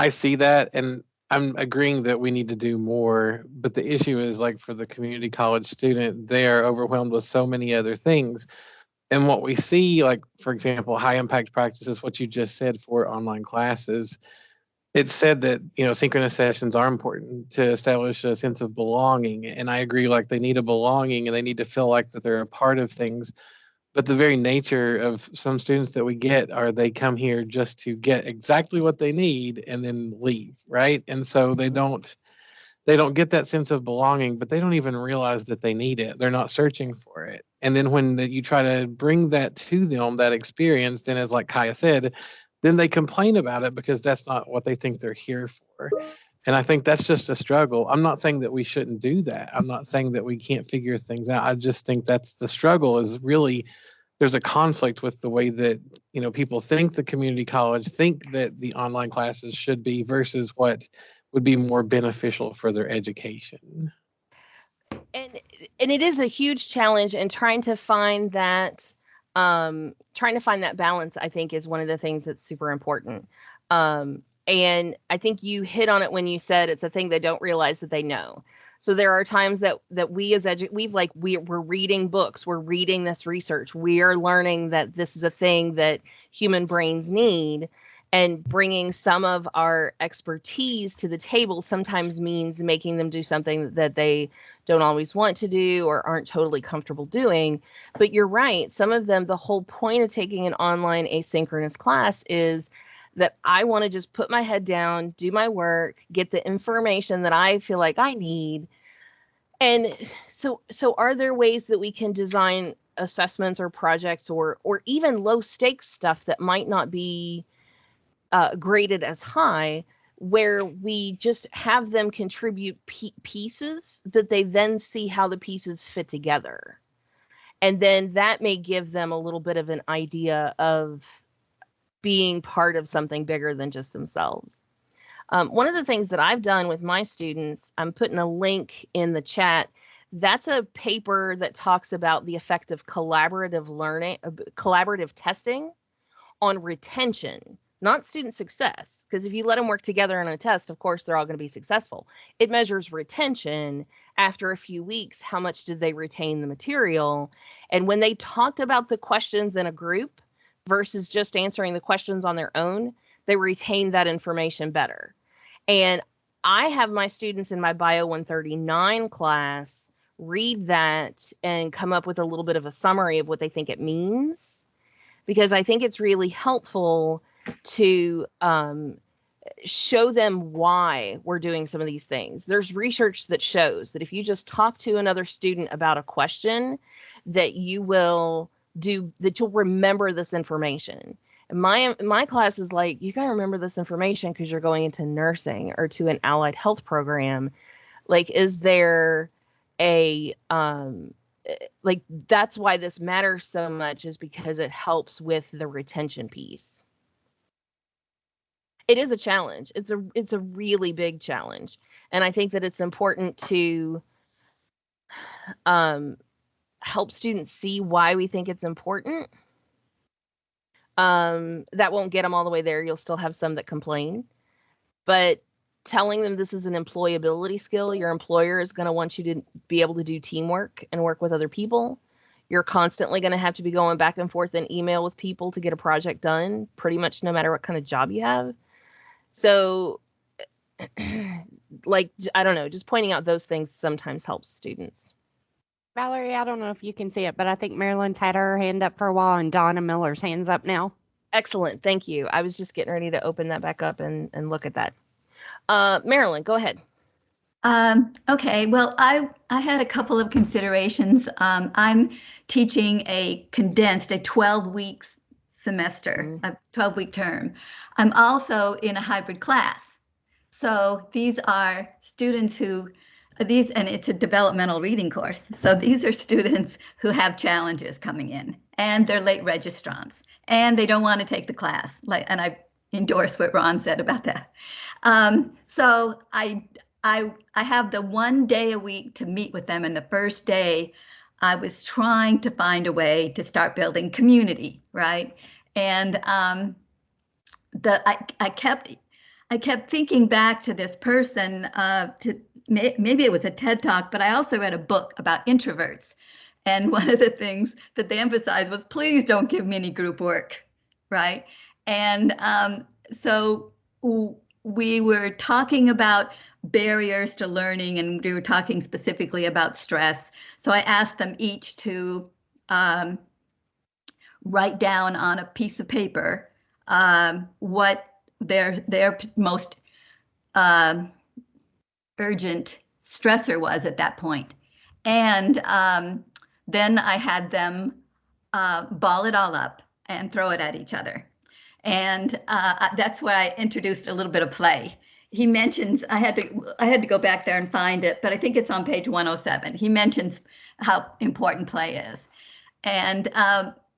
see that, and I'm agreeing that we need to do more. But the issue is, like, for the community college student, they are overwhelmed with so many other things. And what we see, like, for example, high impact practices, what you just said for online classes, it's said that, synchronous sessions are important to establish a sense of belonging. And I agree, like, they need a belonging and they need to feel like that they're a part of things. But the very nature of some students that we get are they come here just to get exactly what they need and then leave, right? And so they don't get that sense of belonging, but they don't even realize that they need it. They're not searching for it. And then when you try to bring that to them, that experience, then, as like Kaya said, then they complain about it because that's not what they think they're here for. And I think that's just a struggle. I'm not saying that we shouldn't do that. I'm not saying that we can't figure things out. I just think that's the struggle, is really there's a conflict with the way that, people think the community college, think that the online classes should be, versus what would be more beneficial for their education. And it is a huge challenge, and trying to find that balance, I think, is one of the things that's super important. And I think you hit on it when you said it's a thing they don't realize that they know. So there are times that we as we're reading books, we're reading this research, we are learning that this is a thing that human brains need, and bringing some of our expertise to the table sometimes means making them do something that they don't always want to do or aren't totally comfortable doing. But you're right. Some of them, the whole point of taking an online asynchronous class is that I want to just put my head down, do my work, get the information that I feel like I need. And so are there ways that we can design assessments or projects or even low stakes stuff that might not be graded as high, where we just have them contribute pieces that they then see how the pieces fit together? And then that may give them a little bit of an idea of being part of something bigger than just themselves. One of the things that I've done with my students, I'm putting a link in the chat. That's a paper that talks about the effect of collaborative learning, collaborative testing on retention, not student success. Because if you let them work together on a test, of course, they're all going to be successful. It measures retention after a few weeks. How much did they retain the material? And when they talked about the questions in a group versus just answering the questions on their own, they retained that information better. And I have my students in my Bio 139 class read that and come up with a little bit of a summary of what they think it means, because I think it's really helpful to show them why we're doing some of these things. There's research that shows that if you just talk to another student about a question, that you'll remember this information. And my class is like, you got to remember this information because you're going into nursing or to an allied health program. Like, is there a like, that's why this matters so much, is because it helps with the retention piece. It is a challenge. It's a really big challenge. And I think that it's important to help students see why we think it's important. That won't get them all the way there. You'll still have some that complain, but telling them this is an employability skill. Your employer is going to want you to be able to do teamwork and work with other people. You're constantly going to have to be going back and forth in email with people to get a project done, pretty much no matter what kind of job you have. So, like, I don't know, just pointing out those things sometimes helps students. Valerie, I don't know if you can see it, but I think Marilyn's had her hand up for a while and Donna Miller's hand's up now. Excellent. Thank you. I was just getting ready to open that back up and look at that. Marilyn, go ahead. Okay, well, I had a couple of considerations. I'm teaching a 12 weeks semester, a 12-week term. I'm also in a hybrid class. So these are students and it's a developmental reading course. So these are students who have challenges coming in, and they're late registrants, and they don't want to take the class. And I endorse what Ron said about that. So I have the one day a week to meet with them, and the first day I was trying to find a way to start building community, right? And I kept thinking back to this person, maybe it was a TED Talk, but I also read a book about introverts. And one of the things that they emphasized was, please don't give mini group work, right? And so we were talking about barriers to learning, and we were talking specifically about stress. So I asked them each to write down on a piece of paper what their most urgent stressor was at that point. And then I had them ball it all up and throw it at each other. And that's where I introduced a little bit of play. He mentions, I had to go back there and find it, but I think it's on page 107. He mentions how important play is. And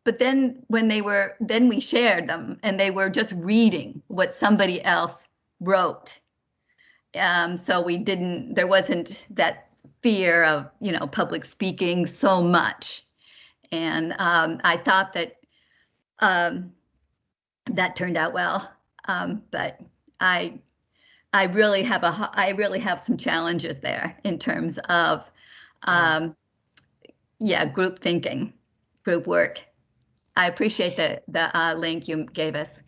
but then then we shared them, and they were just reading what somebody else wrote. So there wasn't that fear of, public speaking so much. And I thought that that turned out well. But I really have some challenges there in terms of group thinking, group work. I appreciate the link you gave us.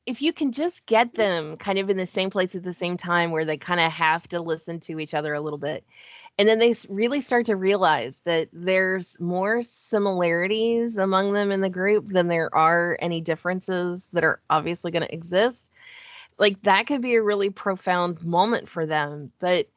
If you can just get them kind of in the same place at the same time, where they kind of have to listen to each other a little bit, and then they really start to realize that there's more similarities among them in the group than there are any differences that are obviously going to exist. Like, that could be a really profound moment for them. But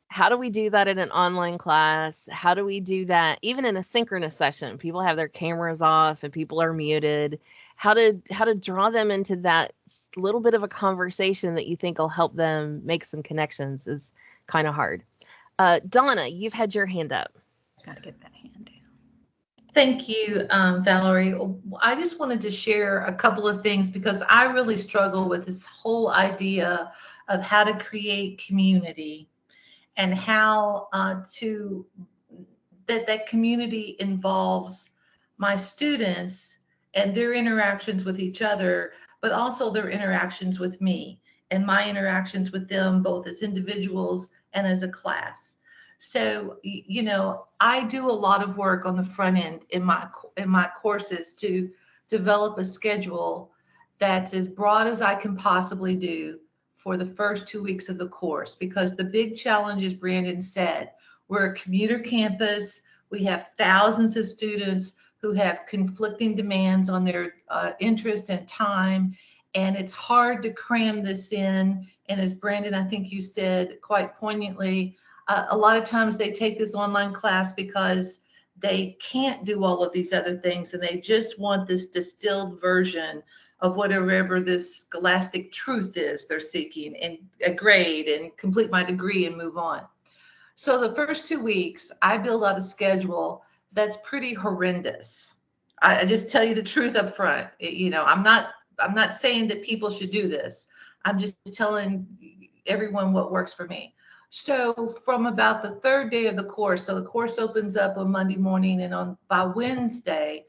how do we do that in an online class? How do we do that even in a synchronous session? People have their cameras off and people are muted. How to draw them into that little bit of a conversation that you think will help them make some connections is kind of hard. Donna, you've had your hand up. Got to get that hand down. Thank you, Valerie. I just wanted to share a couple of things, because I really struggle with this whole idea of how to create community, and how that community involves my students and their interactions with each other, but also their interactions with me and my interactions with them, both as individuals and as a class. So, I do a lot of work on the front end in my courses to develop a schedule that's as broad as I can possibly do for the first 2 weeks of the course, because the big challenge, as Brandon said, we're a commuter campus. We have thousands of students who have conflicting demands on their interest and time, and it's hard to cram this in. And as Brandon, I think you said quite poignantly, a lot of times they take this online class because they can't do all of these other things, and they just want this distilled version of whatever this scholastic truth is they're seeking, and a grade and complete my degree and move on. So the first 2 weeks, I build out a schedule that's pretty horrendous. I just tell you the truth up front. I'm not saying that people should do this. I'm just telling everyone what works for me. So from about the third day of the course, so the course opens up on Monday morning, and by Wednesday,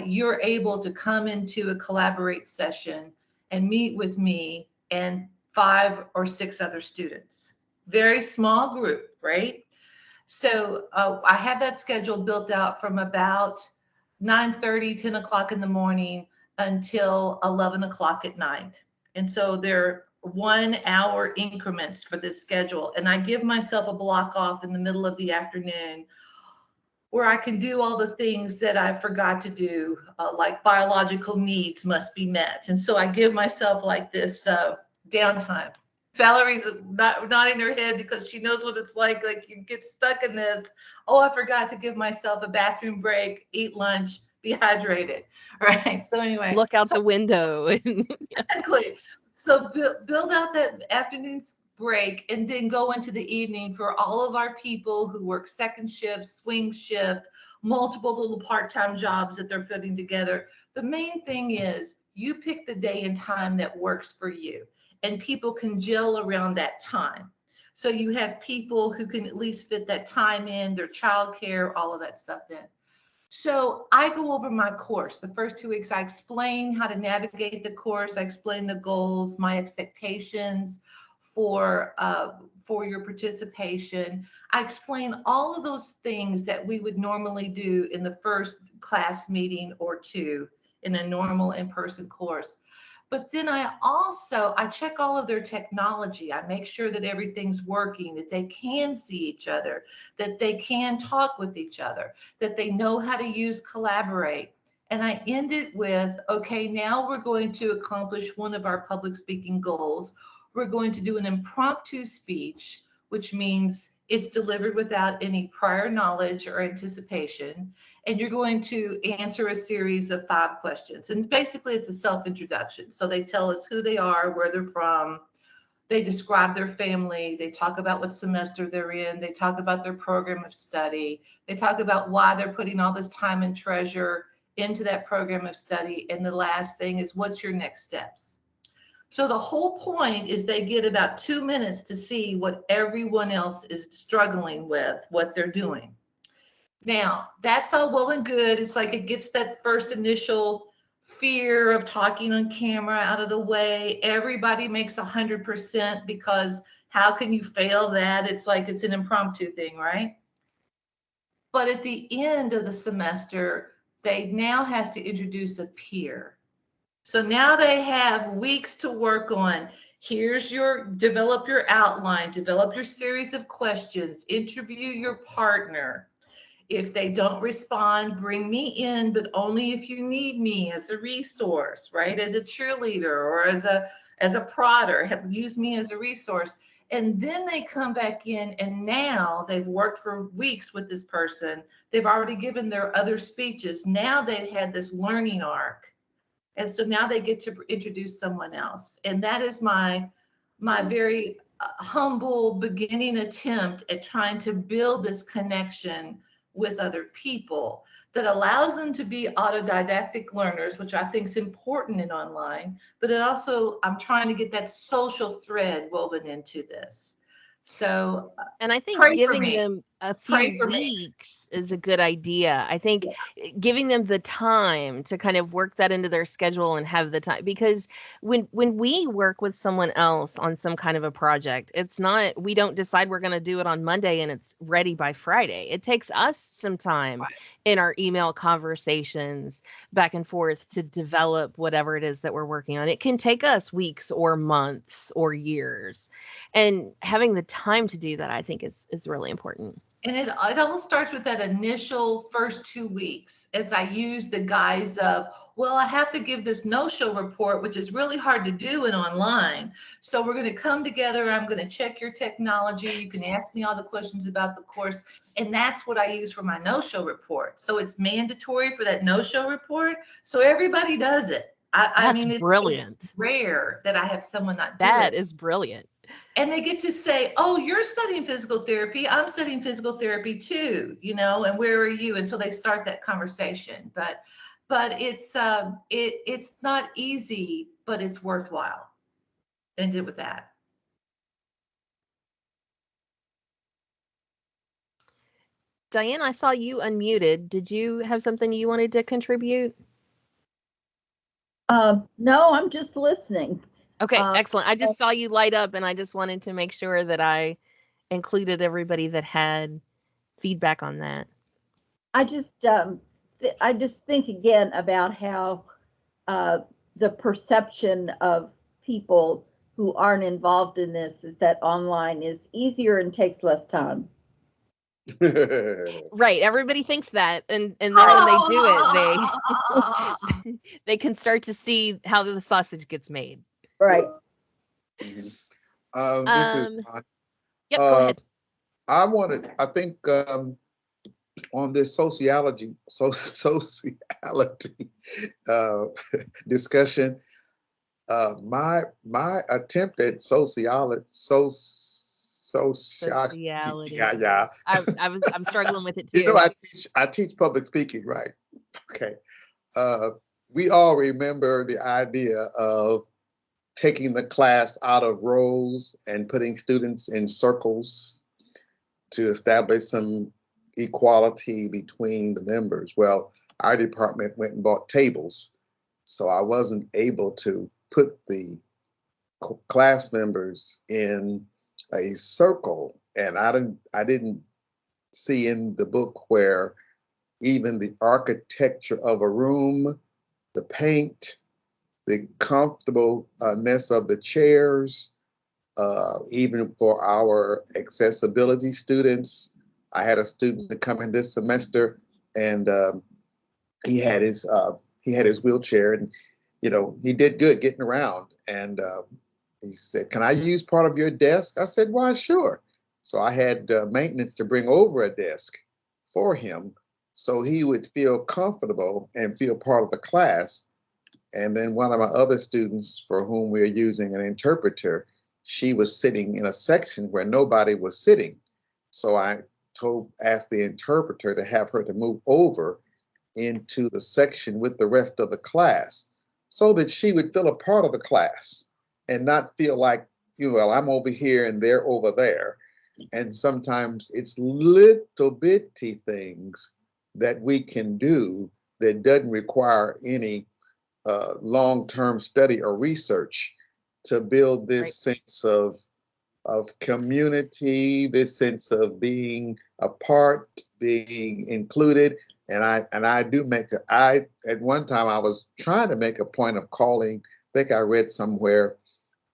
you're able to come into a collaborate session and meet with me and 5 or 6 other students. Very small group, right? So I have that schedule built out from about 9:30, 10 o'clock in the morning until 11 o'clock at night. And so they're 1 hour increments for this schedule. And I give myself a block off in the middle of the afternoon where I can do all the things that I forgot to do, like biological needs must be met. And so I give myself like this downtime. Valerie's nodding her head because she knows what it's like. Like you get stuck in this. Oh, I forgot to give myself a bathroom break, eat lunch, be hydrated. Right. So anyway, Look out the window. exactly. So build out that afternoon break and then go into the evening for all of our people who work second shift, swing shift, multiple little part-time jobs that they're putting together. The main thing is you pick the day and time that works for you, and people can gel around that time. So you have people who can at least fit that time in, their childcare, all of that stuff in. So I go over my course. The first 2 weeks, I explain how to navigate the course. I explain the goals, my expectations for your participation. I explain all of those things that we would normally do in the first class meeting or 2 in a normal in-person course. But then I check all of their technology. I make sure that everything's working, that they can see each other, that they can talk with each other, that they know how to use Collaborate. And I end it with, okay, now we're going to accomplish one of our public speaking goals. We're going to do an impromptu speech, which means it's delivered without any prior knowledge or anticipation. And you're going to answer a series of 5 questions. And basically it's a self-introduction. So they tell us who they are, where they're from, they describe their family, they talk about what semester they're in, they talk about their program of study, they talk about why they're putting all this time and treasure into that program of study. And the last thing is, what's your next steps? So the whole point is they get about 2 minutes to see what everyone else is struggling with, what they're doing. Now, that's all well and good. It's like it gets that first initial fear of talking on camera out of the way. Everybody makes 100% because how can you fail that? It's like it's an impromptu thing, right? But at the end of the semester, they now have to introduce a peer. So now they have weeks to work on. Here's develop your outline, develop your series of questions, interview your partner. If they don't respond, bring me in, but only if you need me as a resource, right? As a cheerleader or as a prodder, use me as a resource. And then they come back in, and now they've worked for weeks with this person. They've already given their other speeches. Now they've had this learning arc. And so now they get to introduce someone else. And that is my very humble beginning attempt at trying to build this connection with other people that allows them to be autodidactic learners, which I think is important in online, but it also, I'm trying to get that social thread woven into this. So, and I think pray for giving me. them a Pray few for me. weeks is a good idea. I think giving them the time to kind of work that into their schedule and have the time, because when we work with someone else on some kind of a project, it's not, we don't decide we're going to do it on Monday and it's ready by Friday. It takes us some time in our email conversations back and forth to develop whatever it is that we're working on. It can take us weeks or months or years, and having the time to do that, I think is really important. And it all starts with that initial first 2 weeks, as I use the guise of, well, I have to give this no-show report, which is really hard to do in online. So we're going to come together. I'm going to check your technology. You can ask me all the questions about the course. And that's what I use for my no-show report. So it's mandatory for that no-show report. So everybody does it. I mean, it's rare that I have someone not do it. That is brilliant. And they get to say, oh, you're studying physical therapy. I'm studying physical therapy too, and where are you? And so they start that conversation. But it's not easy, but it's worthwhile. End it with that. Diane, I saw you unmuted. Did you have something you wanted to contribute? No, I'm just listening. Okay, excellent. I just saw you light up, and I just wanted to make sure that I included everybody that had feedback on that. I just think again about how the perception of people who aren't involved in this is that online is easier and takes less time. Right. Everybody thinks that, and then when they do it, they can start to see how the sausage gets made. Right. This is Yep. Go ahead. I think on this sociality discussion, my attempt at sociality. Yeah. I'm struggling with it too. I teach public speaking, right? Okay. We all remember the idea of taking the class out of rows and putting students in circles to establish some equality between the members. Well, our department went and bought tables, so I wasn't able to put the class members in a circle, and I didn't see in the book where even the architecture of a room, the paint, the comfortableness of the chairs, even for our accessibility students. I had a student to come in this semester, and he had his wheelchair, and he did good getting around. And he said, "Can I use part of your desk?" I said, "Why, sure." So I had maintenance to bring over a desk for him, so he would feel comfortable and feel part of the class. And then one of my other students, for whom we're using an interpreter, she was sitting in a section where nobody was sitting. So I asked the interpreter to have her to move over into the section with the rest of the class so that she would feel a part of the class and not feel like, well, I'm over here and they're over there. And sometimes it's little bitty things that we can do that doesn't require any long-term study or research to build this sense of community, this sense of being a part, being included. And I do at one time I was trying to make a point of calling, I think I read somewhere,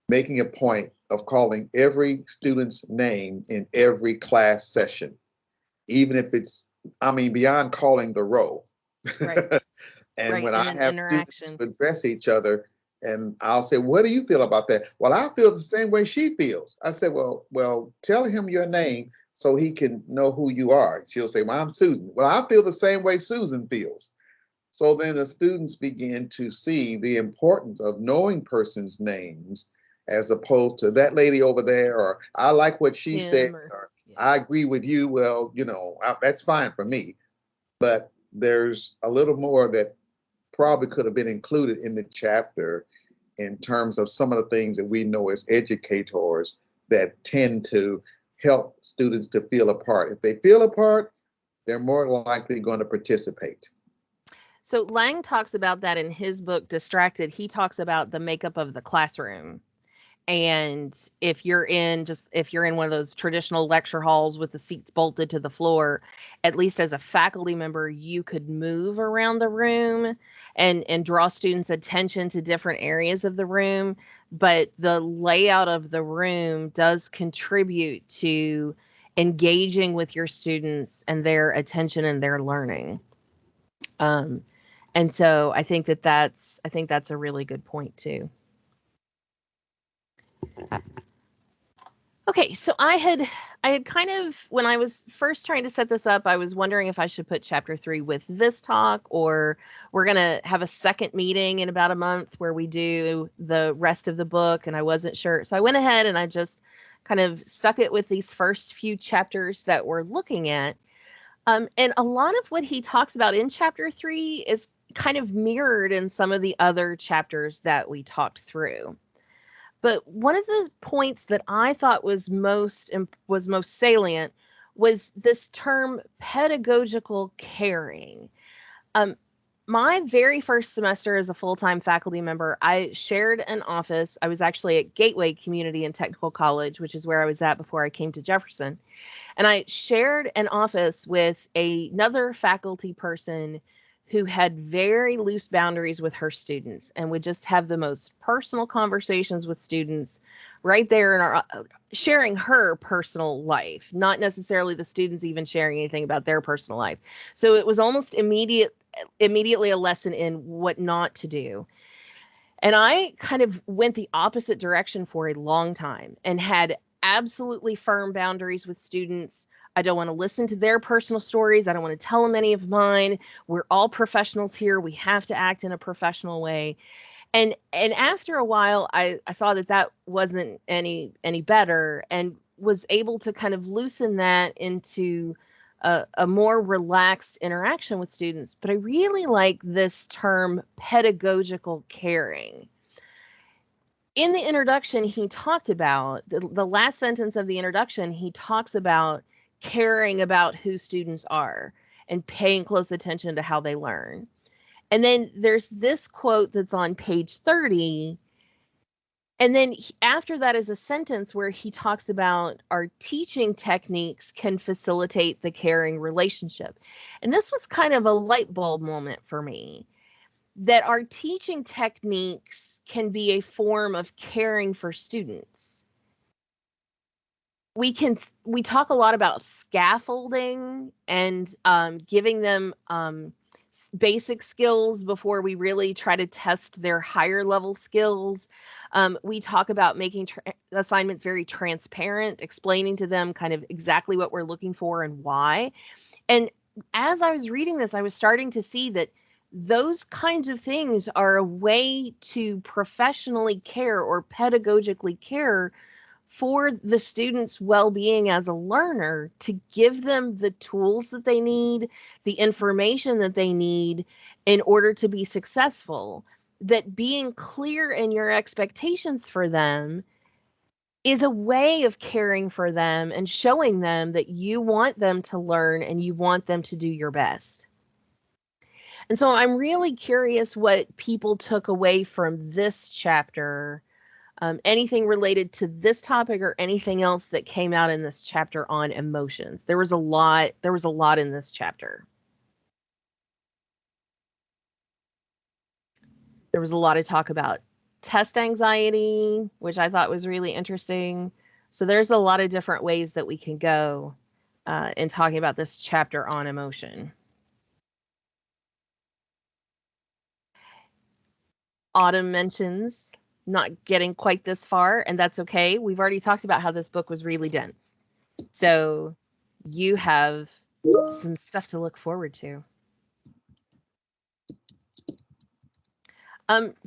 making a point of calling every student's name in every class session, even if it's, beyond calling the row. Right. And when I have students to address each other, and I'll say, "What do you feel about that?" "Well, I feel the same way she feels." I said, well, tell him your name so he can know who you are. She'll say, "Well, I'm Susan." "Well, I feel the same way Susan feels." So then the students begin to see the importance of knowing persons' names as opposed to that lady over there, or I like what she said, or I agree with you. Well, that's fine for me. But there's a little more that probably could have been included in the chapter in terms of some of the things that we know as educators that tend to help students to feel a part. If they feel a part, they're more likely going to participate. So Lang talks about that in his book, Distracted. He talks about the makeup of the classroom. And if you're in one of those traditional lecture halls with the seats bolted to the floor, at least as a faculty member, you could move around the room and draw students' attention to different areas of the room. But the layout of the room does contribute to engaging with your students and their attention and their learning. And so I think that's a really good point too. Okay, so I had kind of, when I was first trying to set this up, I was wondering if I should put chapter 3 with this talk, or we're going to have a second meeting in about a month where we do the rest of the book, and I wasn't sure. So I went ahead and I just kind of stuck it with these first few chapters that we're looking at. And a lot of what he talks about in chapter 3 is kind of mirrored in some of the other chapters that we talked through. But one of the points that I thought was most salient was this term pedagogical caring. My very first semester as a full-time faculty member, I shared an office. I was actually at Gateway Community and Technical College, which is where I was at before I came to Jefferson. And I shared an office with another faculty person who had very loose boundaries with her students and would just have the most personal conversations with students right there in our sharing her personal life, not necessarily the students even sharing anything about their personal life. So it was almost immediately a lesson in what not to do. And I kind of went the opposite direction for a long time and had absolutely firm boundaries with students. I don't want to listen to their personal stories. I don't want to tell them any of mine. We're all professionals here. We have to act in a professional way. And after a while, I saw that that wasn't any better, and was able to kind of loosen that into a more relaxed interaction with students. But I really like this term pedagogical caring. In the introduction, he talked about the last sentence of the introduction, he talks about caring about who students are and paying close attention to how they learn. And then there's this quote that's on page 30. And then after that is a sentence where he talks about our teaching techniques can facilitate the caring relationship. And this was kind of a light bulb moment for me, that our teaching techniques can be a form of caring for students. We talk a lot about scaffolding and giving them basic skills before we really try to test their higher level skills. We talk about making assignments very transparent, explaining to them kind of exactly what we're looking for and why. And as I was reading this, I was starting to see that those kinds of things are a way to professionally care or pedagogically care for the student's well-being as a learner, to give them the tools that they need, the information that they need in order to be successful. That being clear in your expectations for them is a way of caring for them and showing them that you want them to learn and you want them to do your best. And so I'm really curious what people took away from this chapter. Anything related to this topic or anything else that came out in this chapter on emotions. There was a lot in this chapter. There was a lot of talk about test anxiety, which I thought was really interesting. So there's a lot of different ways that we can go in talking about this chapter on emotion. Autumn mentions not getting quite this far, and that's okay. We've already talked about how this book was really dense. So you have some stuff to look forward to.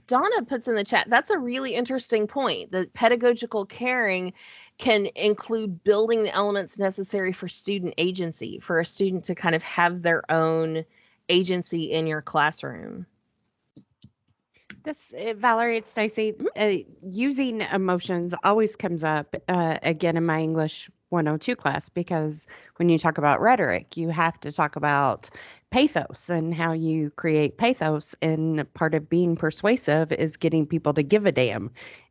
Donna puts in the chat, that's a really interesting point, that pedagogical caring can include building the elements necessary for student agency, for a student to kind of have their own agency in your classroom. This, Valerie, it's Stacy. Using emotions always comes up again in my English 102 class, because when you talk about rhetoric, you have to talk about pathos and how you create pathos. And part of being persuasive is getting people to give a damn.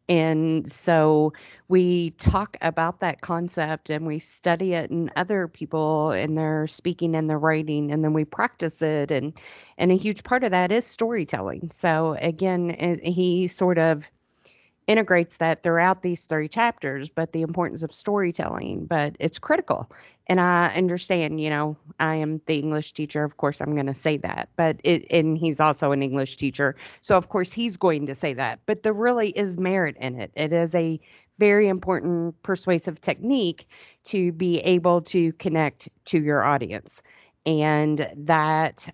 And so we talk about that concept and we study it in other people and their speaking and their writing, and then we practice it. And a huge part of that is storytelling. So again, he sort of integrates that throughout these 3 chapters, but the importance of storytelling, but it's critical. And I understand, I am the English teacher. Of course, I'm going to say that, and he's also an English teacher. So of course he's going to say that, but there really is merit in it. It is a very important persuasive technique to be able to connect to your audience. And that,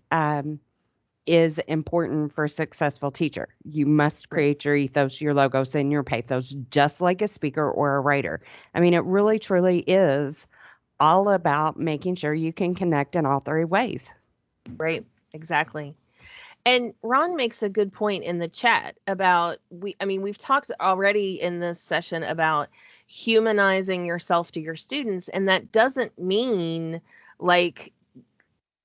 is important for a successful teacher. You must create your ethos, your logos, and your pathos, just like a speaker or a writer. I mean, it really, truly is all about making sure you can connect in all 3 ways. Right, exactly. And Ron makes a good point in the chat about, we've talked already in this session about humanizing yourself to your students. And that doesn't mean like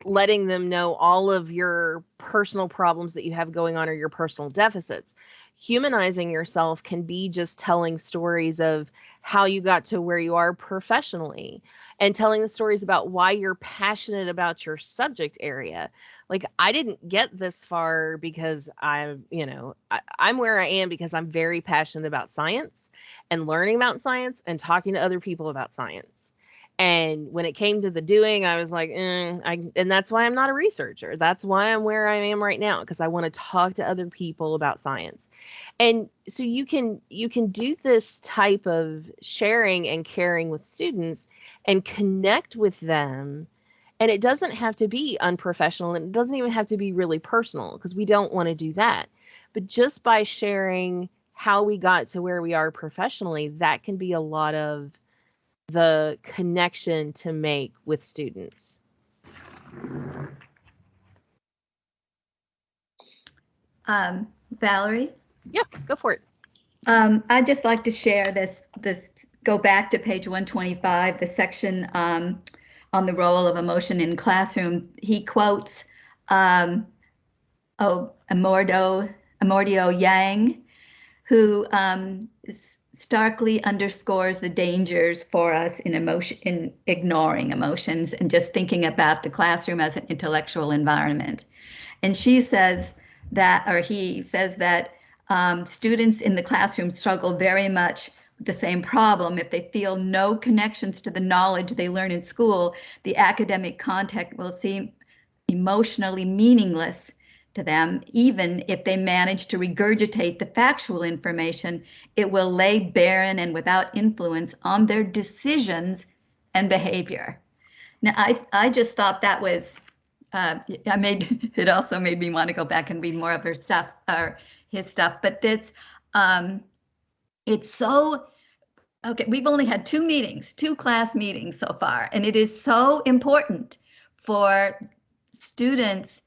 letting them know all of your personal problems that you have going on or your personal deficits. Humanizing yourself can be just telling stories of how you got to where you are professionally and telling the stories about why you're passionate about your subject area. Like, I didn't get this far because I'm where I am because I'm very passionate about science and learning about science and talking to other people about science. And when it came to the doing, I was like, and that's why I'm not a researcher. That's why I'm where I am right now, because I want to talk to other people about science. And so you can do this type of sharing and caring with students and connect with them. And it doesn't have to be unprofessional, and it doesn't even have to be really personal, because we don't want to do that. But just by sharing how we got to where we are professionally, that can be a lot of the connection to make with students. Valerie? Yeah, go for it. I'd just like to share this, go back to page 125, the section on the role of emotion in classroom. He quotes Amordio Yang, who starkly underscores the dangers for us in ignoring emotions and just thinking about the classroom as an intellectual environment. And she says that, or he says that students in the classroom struggle very much with the same problem. If they feel no connections to the knowledge they learn in school, the academic content will seem emotionally meaningless to them. Even if they manage to regurgitate the factual information, it will lay barren and without influence on their decisions and behavior. Now, I just thought that was, it also made me want to go back and read more of her stuff, or his stuff. But it's so, okay, we've only had two class meetings so far, and it is so important for students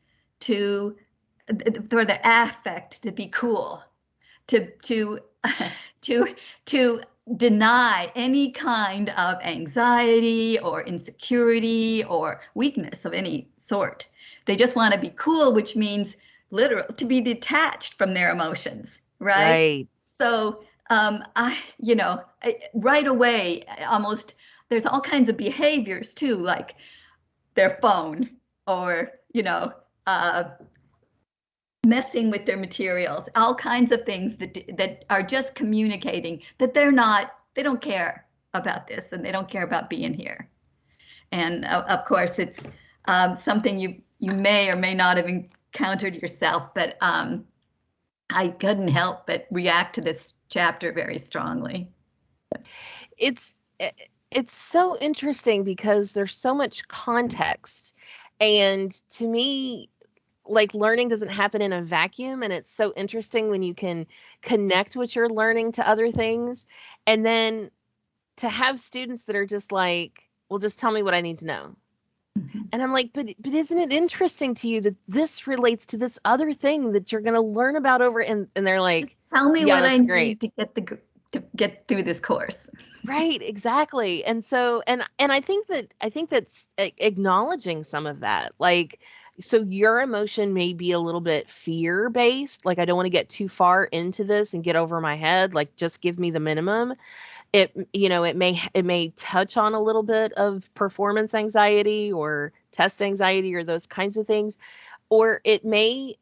for their affect to be cool, to deny any kind of anxiety or insecurity or weakness of any sort. They just want to be cool, which means literal to be detached from their emotions, right? Right. So right away, almost, there's all kinds of behaviors too, like their phone, or messing with their materials, all kinds of things that are just communicating that they don't care about this, and they don't care about being here. And of course, it's something you may or may not have encountered yourself, but I couldn't help but react to this chapter very strongly. It's so interesting because there's so much context, and to me, like, learning doesn't happen in a vacuum, and it's so interesting when you can connect what you're learning to other things, and then to have students that are just like, well, just tell me what I need to know. And I'm like, but isn't it interesting to you that this relates to this other thing that you're going to learn about over, and they're like, just tell me yeah, what I that's great. need to get through this course. Right, exactly. And so, and I think that's acknowledging some of that. Like, so your emotion may be a little bit fear based. Like, I don't want to get too far into this and get over my head. Like, just give me the minimum. It may touch on a little bit of performance anxiety or test anxiety or those kinds of things. Or it may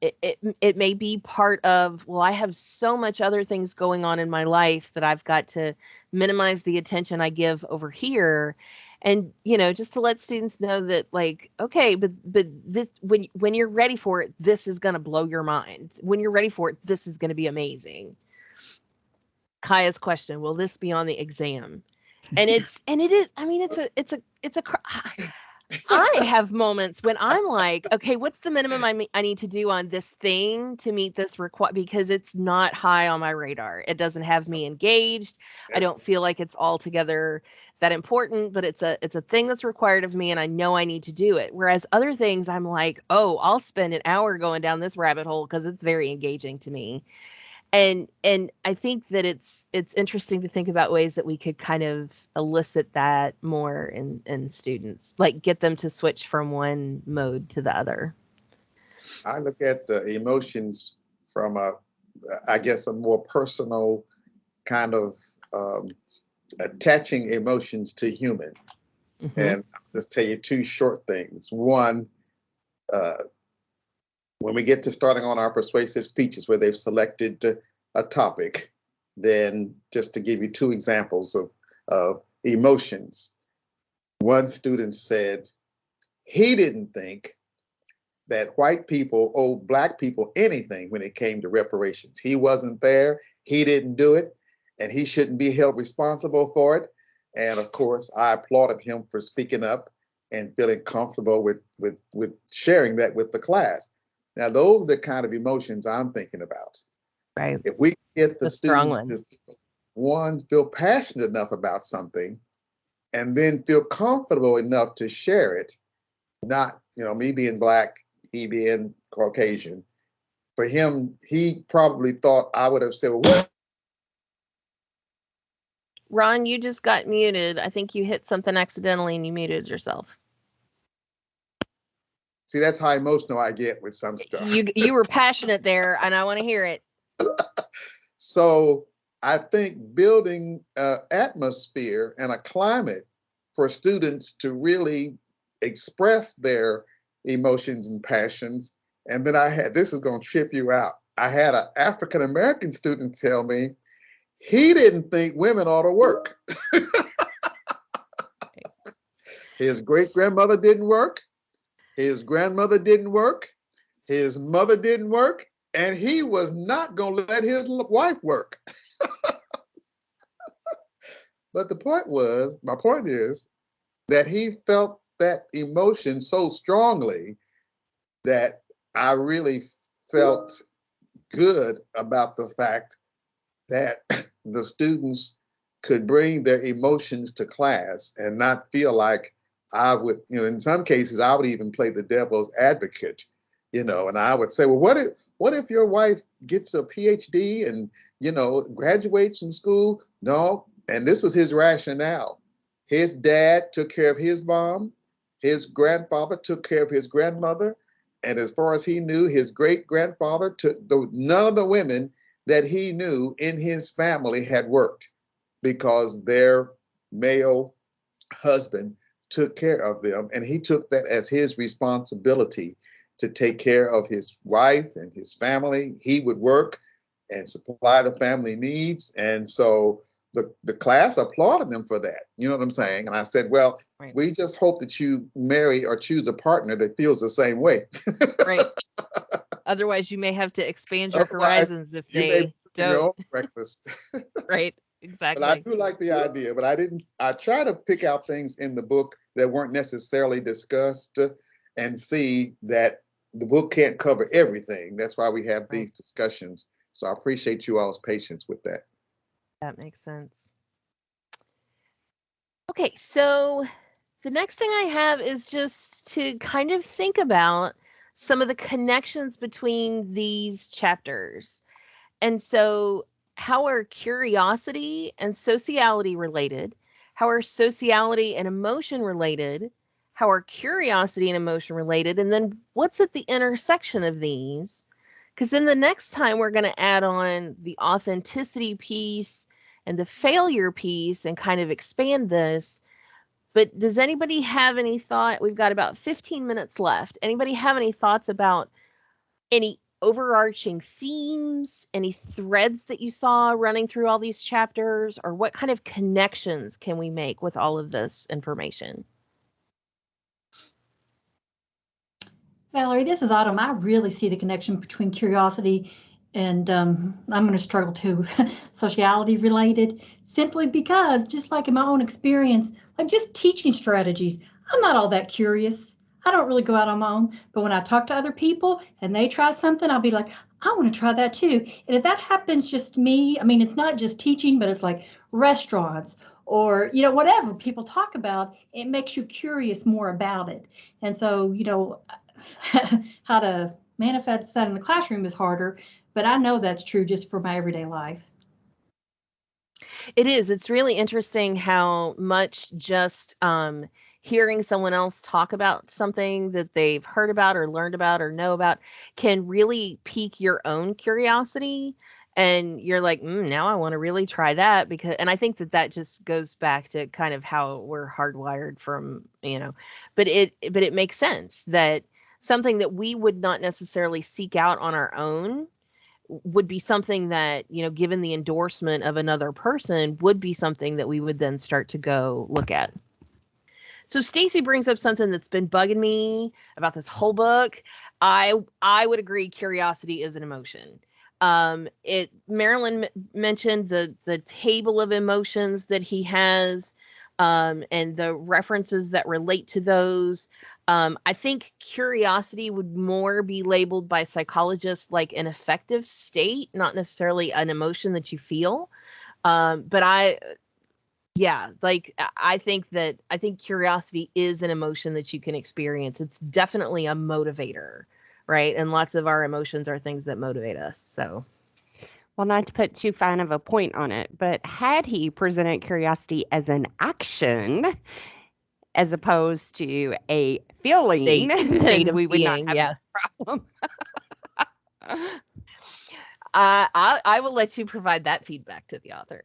it may be part of, well, I have so much other things going on in my life that I've got to minimize the attention I give over here. And just to let students know that, like, okay, but this, when you're ready for it, this is going to blow your mind. When you're ready for it, this is going to be amazing. Kaya's question, will this be on the exam? And it is, I mean, it's a I have moments when I'm like, okay, what's the minimum I need to do on this thing to meet this because it's not high on my radar. It doesn't have me engaged. I don't feel like it's altogether that important, but it's a thing that's required of me, and I know I need to do it. Whereas other things, I'm like, oh, I'll spend an hour going down this rabbit hole because it's very engaging to me. And I think that it's interesting to think about ways that we could kind of elicit that more in students, like get them to switch from one mode to the other. I look at the emotions from I guess, a more personal kind of attaching emotions to human. Mm-hmm. And I'll just tell you two short things. One, when we get to starting on our persuasive speeches where they've selected a topic, then just to give you two examples of emotions. One student said he didn't think that white people owed black people anything when it came to reparations. He wasn't there, he didn't do it, and he shouldn't be held responsible for it. And of course, I applauded him for speaking up and feeling comfortable with sharing that with the class. Now, those are the kind of emotions I'm thinking about. Right. If we get the strong students ones. to, one, feel passionate enough about something, and then feel comfortable enough to share it, not, me being black, he being Caucasian. For him, he probably thought I would have said, well, what? Ron, you just got muted. I think you hit something accidentally and you muted yourself. See, that's how emotional I get with some stuff. You were passionate there, and I want to hear it. So I think building an atmosphere and a climate for students to really express their emotions and passions. And then this is going to trip you out. I had an African-American student tell me he didn't think women ought to work. His great-grandmother didn't work. His grandmother didn't work. His mother didn't work. And he was not going to let his wife work. But my point is that he felt that emotion so strongly that I really felt good about the fact that the students could bring their emotions to class and not feel like I would, in some cases, I would even play the devil's advocate, and I would say, well, what if your wife gets a PhD and, graduates from school? No. And this was his rationale. His dad took care of his mom. His grandfather took care of his grandmother. And as far as he knew, his great grandfather none of the women that he knew in his family had worked because their male husband took care of them. And he took that as his responsibility to take care of his wife and his family. He would work and supply the family needs. And so the class applauded them for that. You know what I'm saying? And I said, well, right. We just hope that you marry or choose a partner that feels the same way. Right. Otherwise, you may have to expand your horizons if they don't. Breakfast. Right. Exactly. But I do like the idea, but I try to pick out things in the book that weren't necessarily discussed and see that the book can't cover everything. That's why we have these discussions. So I appreciate you all's patience with that. That makes sense. Okay, so the next thing I have is just to kind of think about some of the connections between these chapters. And so how are curiosity and sociality related? How are sociality and emotion related? How are curiosity and emotion related? And then what's at the intersection of these? Because then the next time we're going to add on the authenticity piece and the failure piece and kind of expand this. But does anybody have any thought? We've got about 15 minutes left. Anybody have any thoughts about any overarching themes, any threads that you saw running through all these chapters, or what kind of connections can we make with all of this information? Valerie, this is Autumn. I really see the connection between curiosity and I'm going to struggle too, sociality related, simply because just like in my own experience, like just teaching strategies, I'm not all that curious. I don't really go out on my own, but when I talk to other people and they try something, I'll be like, I want to try that too. And if that happens just me, I mean, it's not just teaching, but it's like restaurants or, whatever people talk about, it makes you curious more about it. And so, how to manifest that in the classroom is harder, but I know that's true just for my everyday life. It is. It's really interesting how much just hearing someone else talk about something that they've heard about or learned about or know about can really pique your own curiosity. And you're like, now I want to really try that because, and I think that that just goes back to kind of how we're hardwired from, but it makes sense that something that we would not necessarily seek out on our own would be something that, given the endorsement of another person, would be something that we would then start to go look at. So Stacy brings up something that's been bugging me about this whole book. I would agree curiosity is an emotion. Marilyn mentioned the table of emotions that he has, and the references that relate to those. I think curiosity would more be labeled by psychologists like an affective state, not necessarily an emotion that you feel. I think curiosity is an emotion that you can experience. It's definitely a motivator, right? And lots of our emotions are things that motivate us. So, Well, not to put too fine of a point on it, but had he presented curiosity as an action as opposed to a feeling, state then of we would not being, have yes. this problem. I will let you provide that feedback to the author.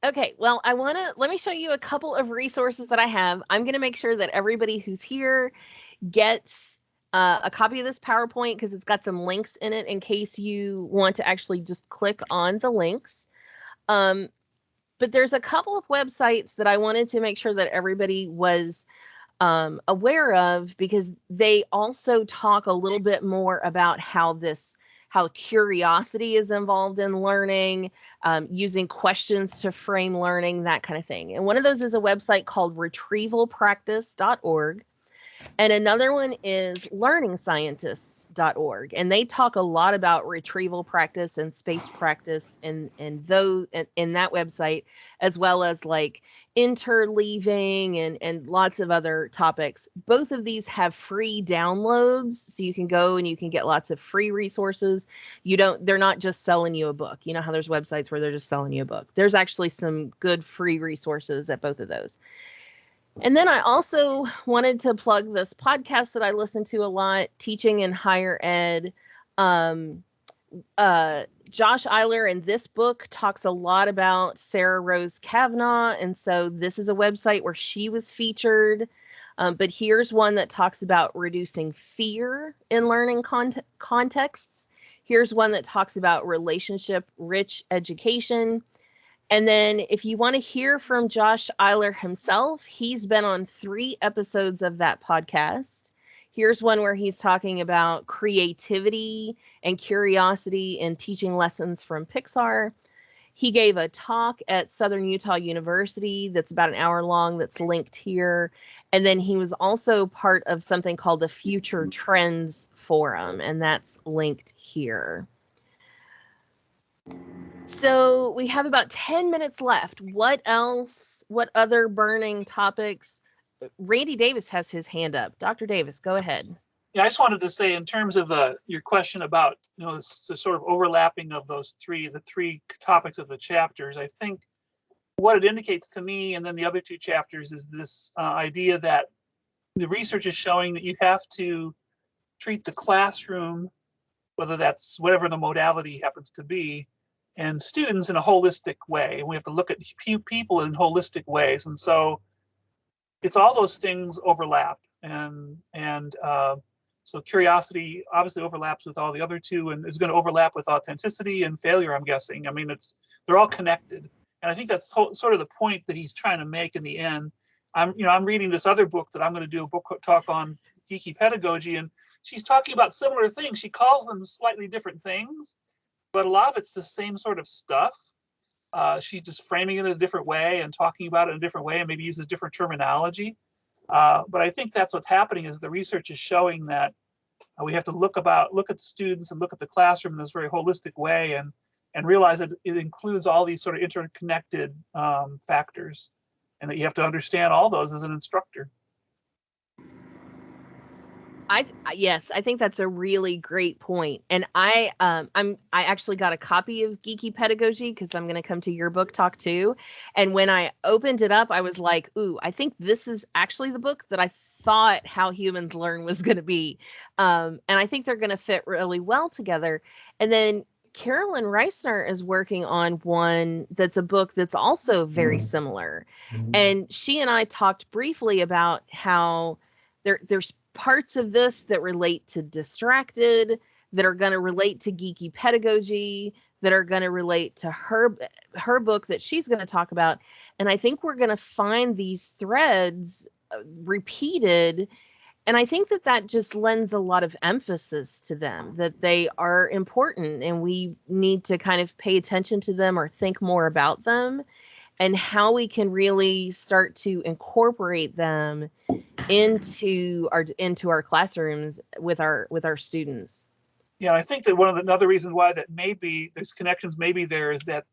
Okay, well, let me show you a couple of resources that I have. I'm going to make sure that everybody who's here gets a copy of this PowerPoint because it's got some links in it in case you want to actually just click on the links. But there's a couple of websites that I wanted to make sure that everybody was aware of because they also talk a little bit more about how curiosity is involved in learning, using questions to frame learning, that kind of thing. And one of those is a website called retrievalpractice.org. And another one is learningscientists.org. And they talk a lot about retrieval practice and space practice in that website, as well as like interleaving and lots of other topics. Both of these have free downloads, so you can go and you can get lots of free resources. They're not just selling you a book. You know how there's websites where they're just selling you a book. There's actually some good free resources at both of those. And then I also wanted to plug this podcast that I listen to a lot, Teaching in Higher Ed. Josh Eyler in this book talks a lot about Sarah Rose Kavanaugh. And so this is a website where she was featured. But here's one that talks about reducing fear in learning contexts. Here's one that talks about relationship-rich education. And then if you want to hear from Josh Eyler himself, he's been on 3 episodes of that podcast. Here's one where he's talking about creativity and curiosity in teaching lessons from Pixar. He gave a talk at Southern Utah University that's about an hour long that's linked here. And then he was also part of something called the Future Trends Forum, and that's linked here. So we have about 10 minutes left. What else? What other burning topics? Randy Davis has his hand up. Dr. Davis, go ahead. Yeah, I just wanted to say in terms of your question about, the sort of overlapping of the three topics of the chapters, I think what it indicates to me, and then the other 2 chapters, is this idea that the research is showing that you have to treat the classroom, whether that's whatever the modality happens to be, and students in a holistic way. And we have to look at people in holistic ways. And so it's all those things overlap. So curiosity obviously overlaps with all the other 2 and is going to overlap with authenticity and failure, I'm guessing. I mean, they're all connected. And I think that's sort of the point that he's trying to make in the end. I'm reading this other book that I'm going to do a book talk on, geeky pedagogy, and she's talking about similar things. She calls them slightly different things, but a lot of it's the same sort of stuff. She's just framing it in a different way and talking about it in a different way and maybe uses different terminology. But I think that's what's happening is the research is showing that we have to look at the students and look at the classroom in this very holistic way and realize that it includes all these sort of interconnected factors, and that you have to understand all those as an instructor. Yes, I think that's a really great point. And I actually got a copy of Geeky Pedagogy because I'm going to come to your book talk too. And when I opened it up, I was like, "Ooh, I think this is actually the book that I thought How Humans Learn was going to be." And I think they're going to fit really well together. And then Carolyn Reisner is working on one that's a book that's also very similar. And she and I talked briefly about how there's parts of this that relate to distracted, that are going to relate to geeky pedagogy, that are going to relate to her book that she's going to talk about. And I think we're going to find these threads repeated. And I think that that just lends a lot of emphasis to them, that they are important and we need to kind of pay attention to them or think more about them, and how we can really start to incorporate them into our classrooms with our students. Yeah, I think that another reason why that maybe there's connections maybe there is that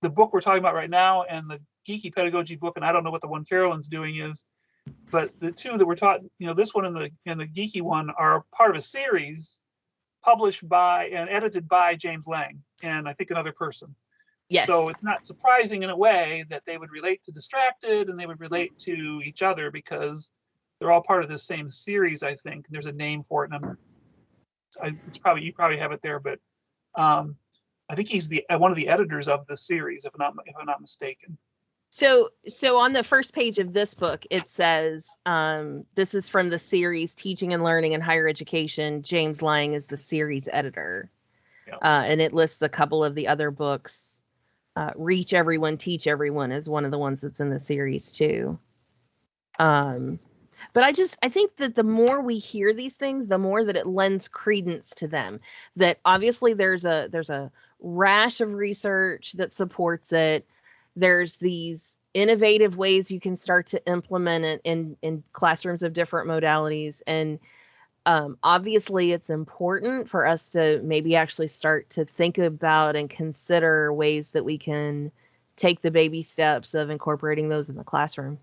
the book we're talking about right now and the Geeky Pedagogy book, and I don't know what the one Carolyn's doing is, but the two that we're taught, this one and the Geeky one are part of a series published by and edited by James Lang and I think another person. Yes. So it's not surprising in a way that they would relate to Distracted and they would relate to each other because they're all part of the same series, I think. There's a name for it, and you probably have it there, but I think he's one of the editors of the series, if I'm not mistaken. So on the first page of this book, it says, this is from the series Teaching and Learning in Higher Education. James Lang is the series editor. Yeah. And it lists a couple of the other books. Reach Everyone, Teach Everyone is one of the ones that's in the series too. But I think that the more we hear these things, the more that it lends credence to them. That obviously there's a rash of research that supports it. There's these innovative ways you can start to implement it in classrooms of different modalities. And obviously it's important for us to maybe actually start to think about and consider ways that we can take the baby steps of incorporating those in the classroom.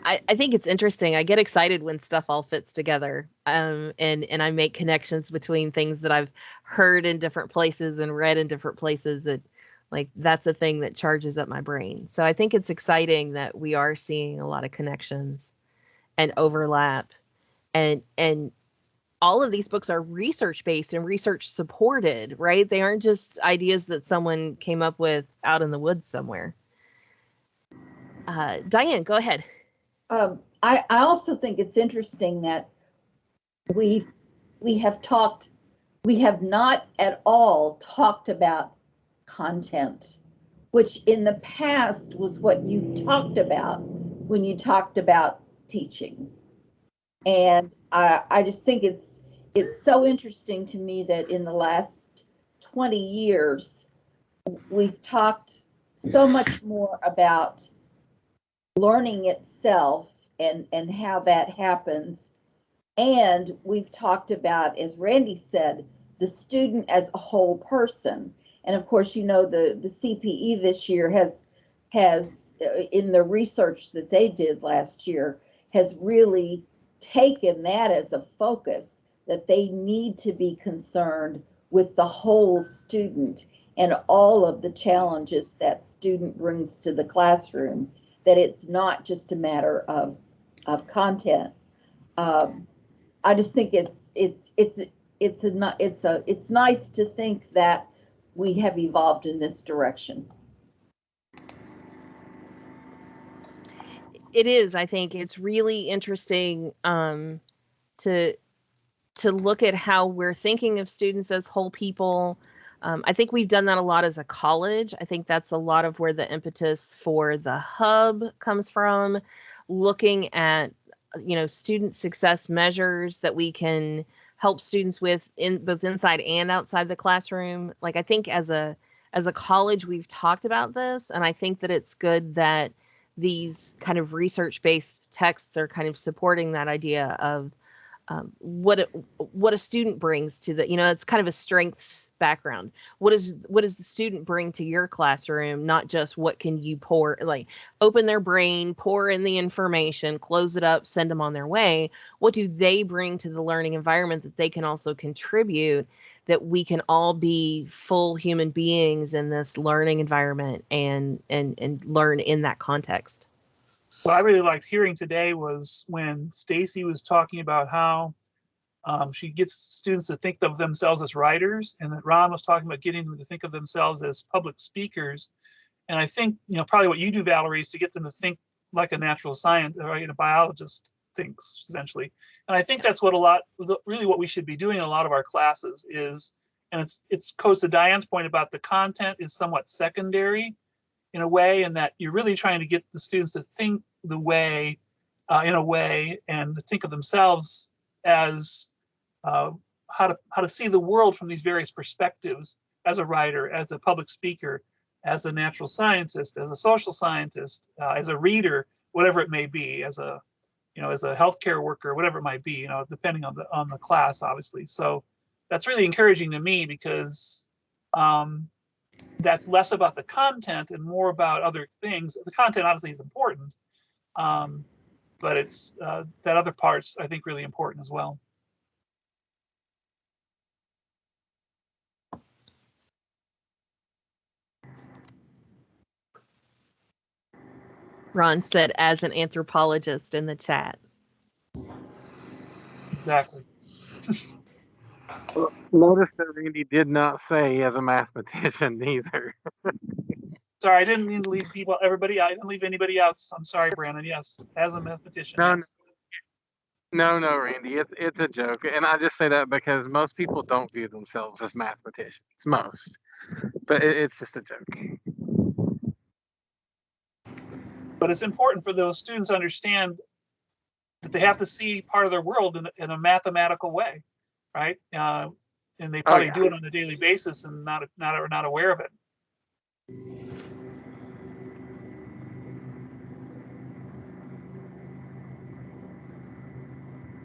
I think it's interesting. I get excited when stuff all fits together, and I make connections between things that I've heard in different places and read in different places. That, like, that's a thing that charges up my brain. So I think it's exciting that we are seeing a lot of connections and overlap, and all of these books are research based and research supported, right? They aren't just ideas that someone came up with out in the woods somewhere. Diane, go ahead. I also think it's interesting that we have not at all talked about content, which in the past was what you talked about when you talked about teaching. And I just think it's so interesting to me that in the last 20 years, we've talked so much more about learning itself and how that happens. And we've talked about, as Randy said, the student as a whole person. And of course, the CPE this year has in the research that they did last year, has really taken that as a focus, that they need to be concerned with the whole student and all of the challenges that student brings to the classroom, that it's not just a matter of content. I just think it's nice to think that we have evolved in this direction. It is. I think it's really interesting to look at how we're thinking of students as whole people. I think we've done that a lot as a college. I think that's a lot of where the impetus for the hub comes from, looking at student success measures that we can help students with in both inside and outside the classroom. Like, I think as a college, we've talked about this, and I think that it's good that these kind of research-based texts are kind of supporting that idea of what a student brings to the, it's kind of a strengths background. What does the student bring to your classroom? Not just what can you pour, like open their brain, pour in the information, close it up, send them on their way. What do they bring to the learning environment that they can also contribute, that we can all be full human beings in this learning environment and learn in that context? What I really liked hearing today was when Stacy was talking about how she gets students to think of themselves as writers, and that Ron was talking about getting them to think of themselves as public speakers. And I think, probably what you do, Valerie, is to get them to think like a natural scientist, or a biologist thinks, essentially. And I think that's what really what we should be doing in a lot of our classes is, and it's goes to Diane's point about the content is somewhat secondary in a way, and that you're really trying to get the students to think in a way, and to think of themselves as how to see the world from these various perspectives, as a writer, as a public speaker, as a natural scientist, as a social scientist, as a reader, whatever it may be, as a healthcare worker, whatever it might be, depending on the class, obviously. So that's really encouraging to me, because that's less about the content and more about other things. The content obviously is important, but it's that other part's, I think, really important as well. Ron said, as an anthropologist in the chat. Exactly. Notice that Randy did not say as a mathematician either. Sorry, I didn't mean to leave everybody. I didn't leave anybody out. I'm sorry, Brandon. Yes, as a mathematician. No, yes. No, Randy, it's a joke, and I just say that because most people don't view themselves as mathematicians. Most, but it's just a joke. But it's important for those students to understand that they have to see part of their world in a mathematical way, right? And they probably do it on a daily basis and not aware of it.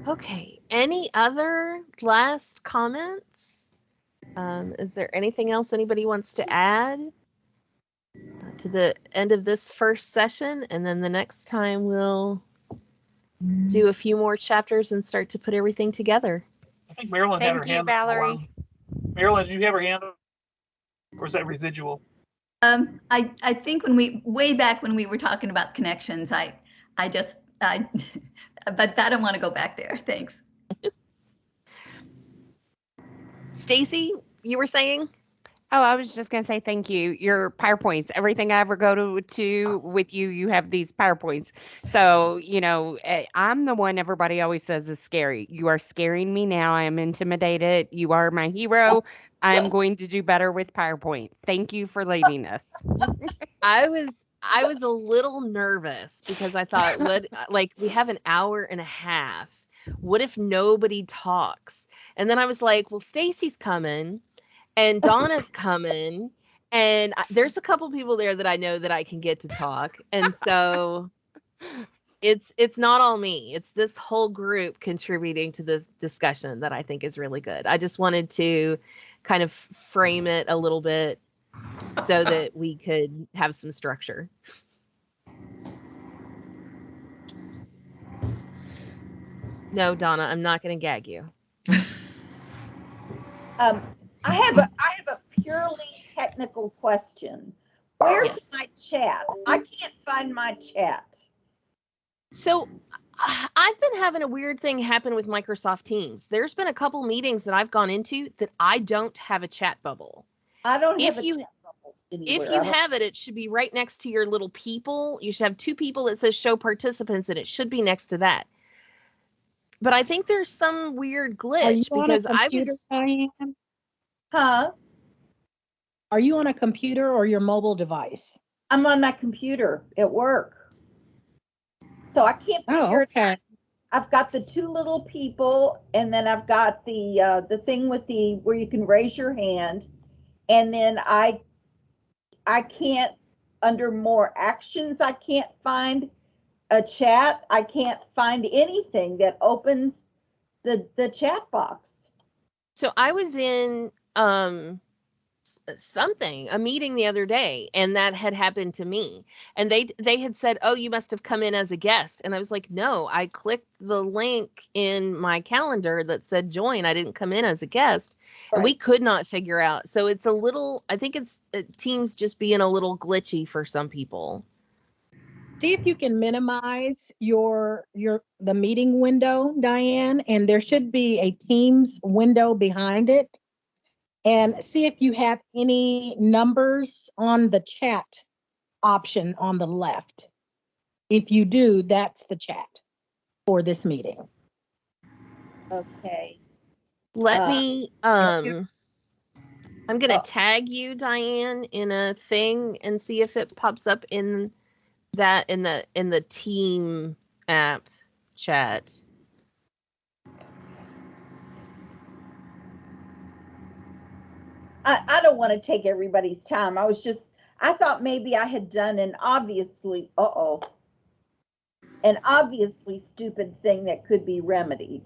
Okay, any other last comments? Is there anything else anybody wants to add to the end of this first session? And then the next time we'll do a few more chapters and start to put everything together. I think Marilyn had her hand up for a while. Marilyn, did you have her hand up? Or is that residual? I think way back when we were talking about connections, but I don't want to go back there. Thanks. Stacy, you were saying? Oh, I was just going to say thank you. Your PowerPoints, everything I ever go to with you, you have these PowerPoints. So, I'm the one everybody always says is scary. You are scaring me now. I am intimidated. You are my hero. I'm going to do better with PowerPoint. Thank you for leading us. I was a little nervous because I thought, we have an hour and a half. What if nobody talks? And then I was like, well, Stacy's coming. And Donna's coming, and there's a couple people there that I know that I can get to talk. And so it's not all me. It's this whole group contributing to this discussion that I think is really good. I just wanted to kind of frame it a little bit so that we could have some structure. No, Donna, I'm not going to gag you. I have a purely technical question. Where's my chat? I can't find my chat. So I've been having a weird thing happen with Microsoft Teams. There's been a couple meetings that I've gone into that I don't have a chat bubble. I don't have a chat bubble anywhere. If you have it, it should be right next to your little people. You should have two people that says show participants, and it should be next to that. But I think there's some weird glitch because I was. Diane? Huh? Are you on a computer or your mobile device? I'm on my computer at work. So I can't figure it out. I've got the two little people, and then I've got the thing with where you can raise your hand, and then I can't, under more actions, I can't find a chat. I can't find anything that opens the chat box. So I was in a meeting the other day, and that had happened to me, and they had said, oh, you must have come in as a guest, and I was like, no, I clicked the link in my calendar that said join. I didn't come in as a guest. And we could not figure out. So it's a little, I think it's Teams just being a little glitchy for some people. See if you can minimize the meeting window, Diane, and there should be a Teams window behind it. And see if you have any numbers on the chat option on the left. If you do, that's the chat for this meeting. Okay. Let me I'm gonna tag you, Diane, in a thing and see if it pops up in the team app chat. I don't want to take everybody's time. I thought maybe I had done an obviously stupid thing that could be remedied.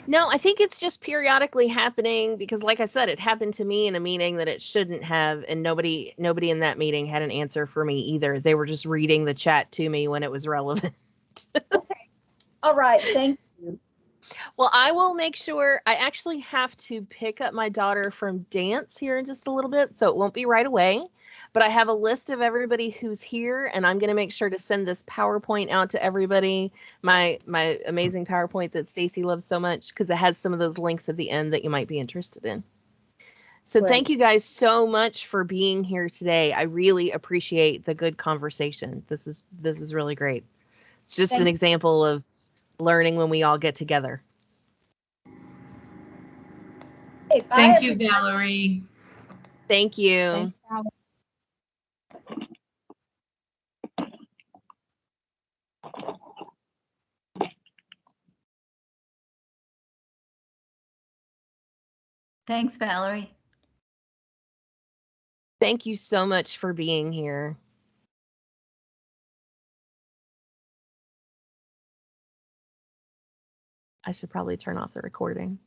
No, I think it's just periodically happening because, like I said, it happened to me in a meeting that it shouldn't have, and nobody in that meeting had an answer for me either. They were just reading the chat to me when it was relevant. Okay. All right. Thank you. Well, I will make sure. I actually have to pick up my daughter from dance here in just a little bit, so it won't be right away. But I have a list of everybody who's here, and I'm going to make sure to send this PowerPoint out to everybody. My amazing PowerPoint that Stacy loves so much, because it has some of those links at the end that you might be interested in. So Thank you guys so much for being here today. I really appreciate the good conversation. This is really great. It's just an example of learning when we all get together. Thank you, Valerie. Thank you. Thanks, Valerie. Thank you so much for being here. I should probably turn off the recording.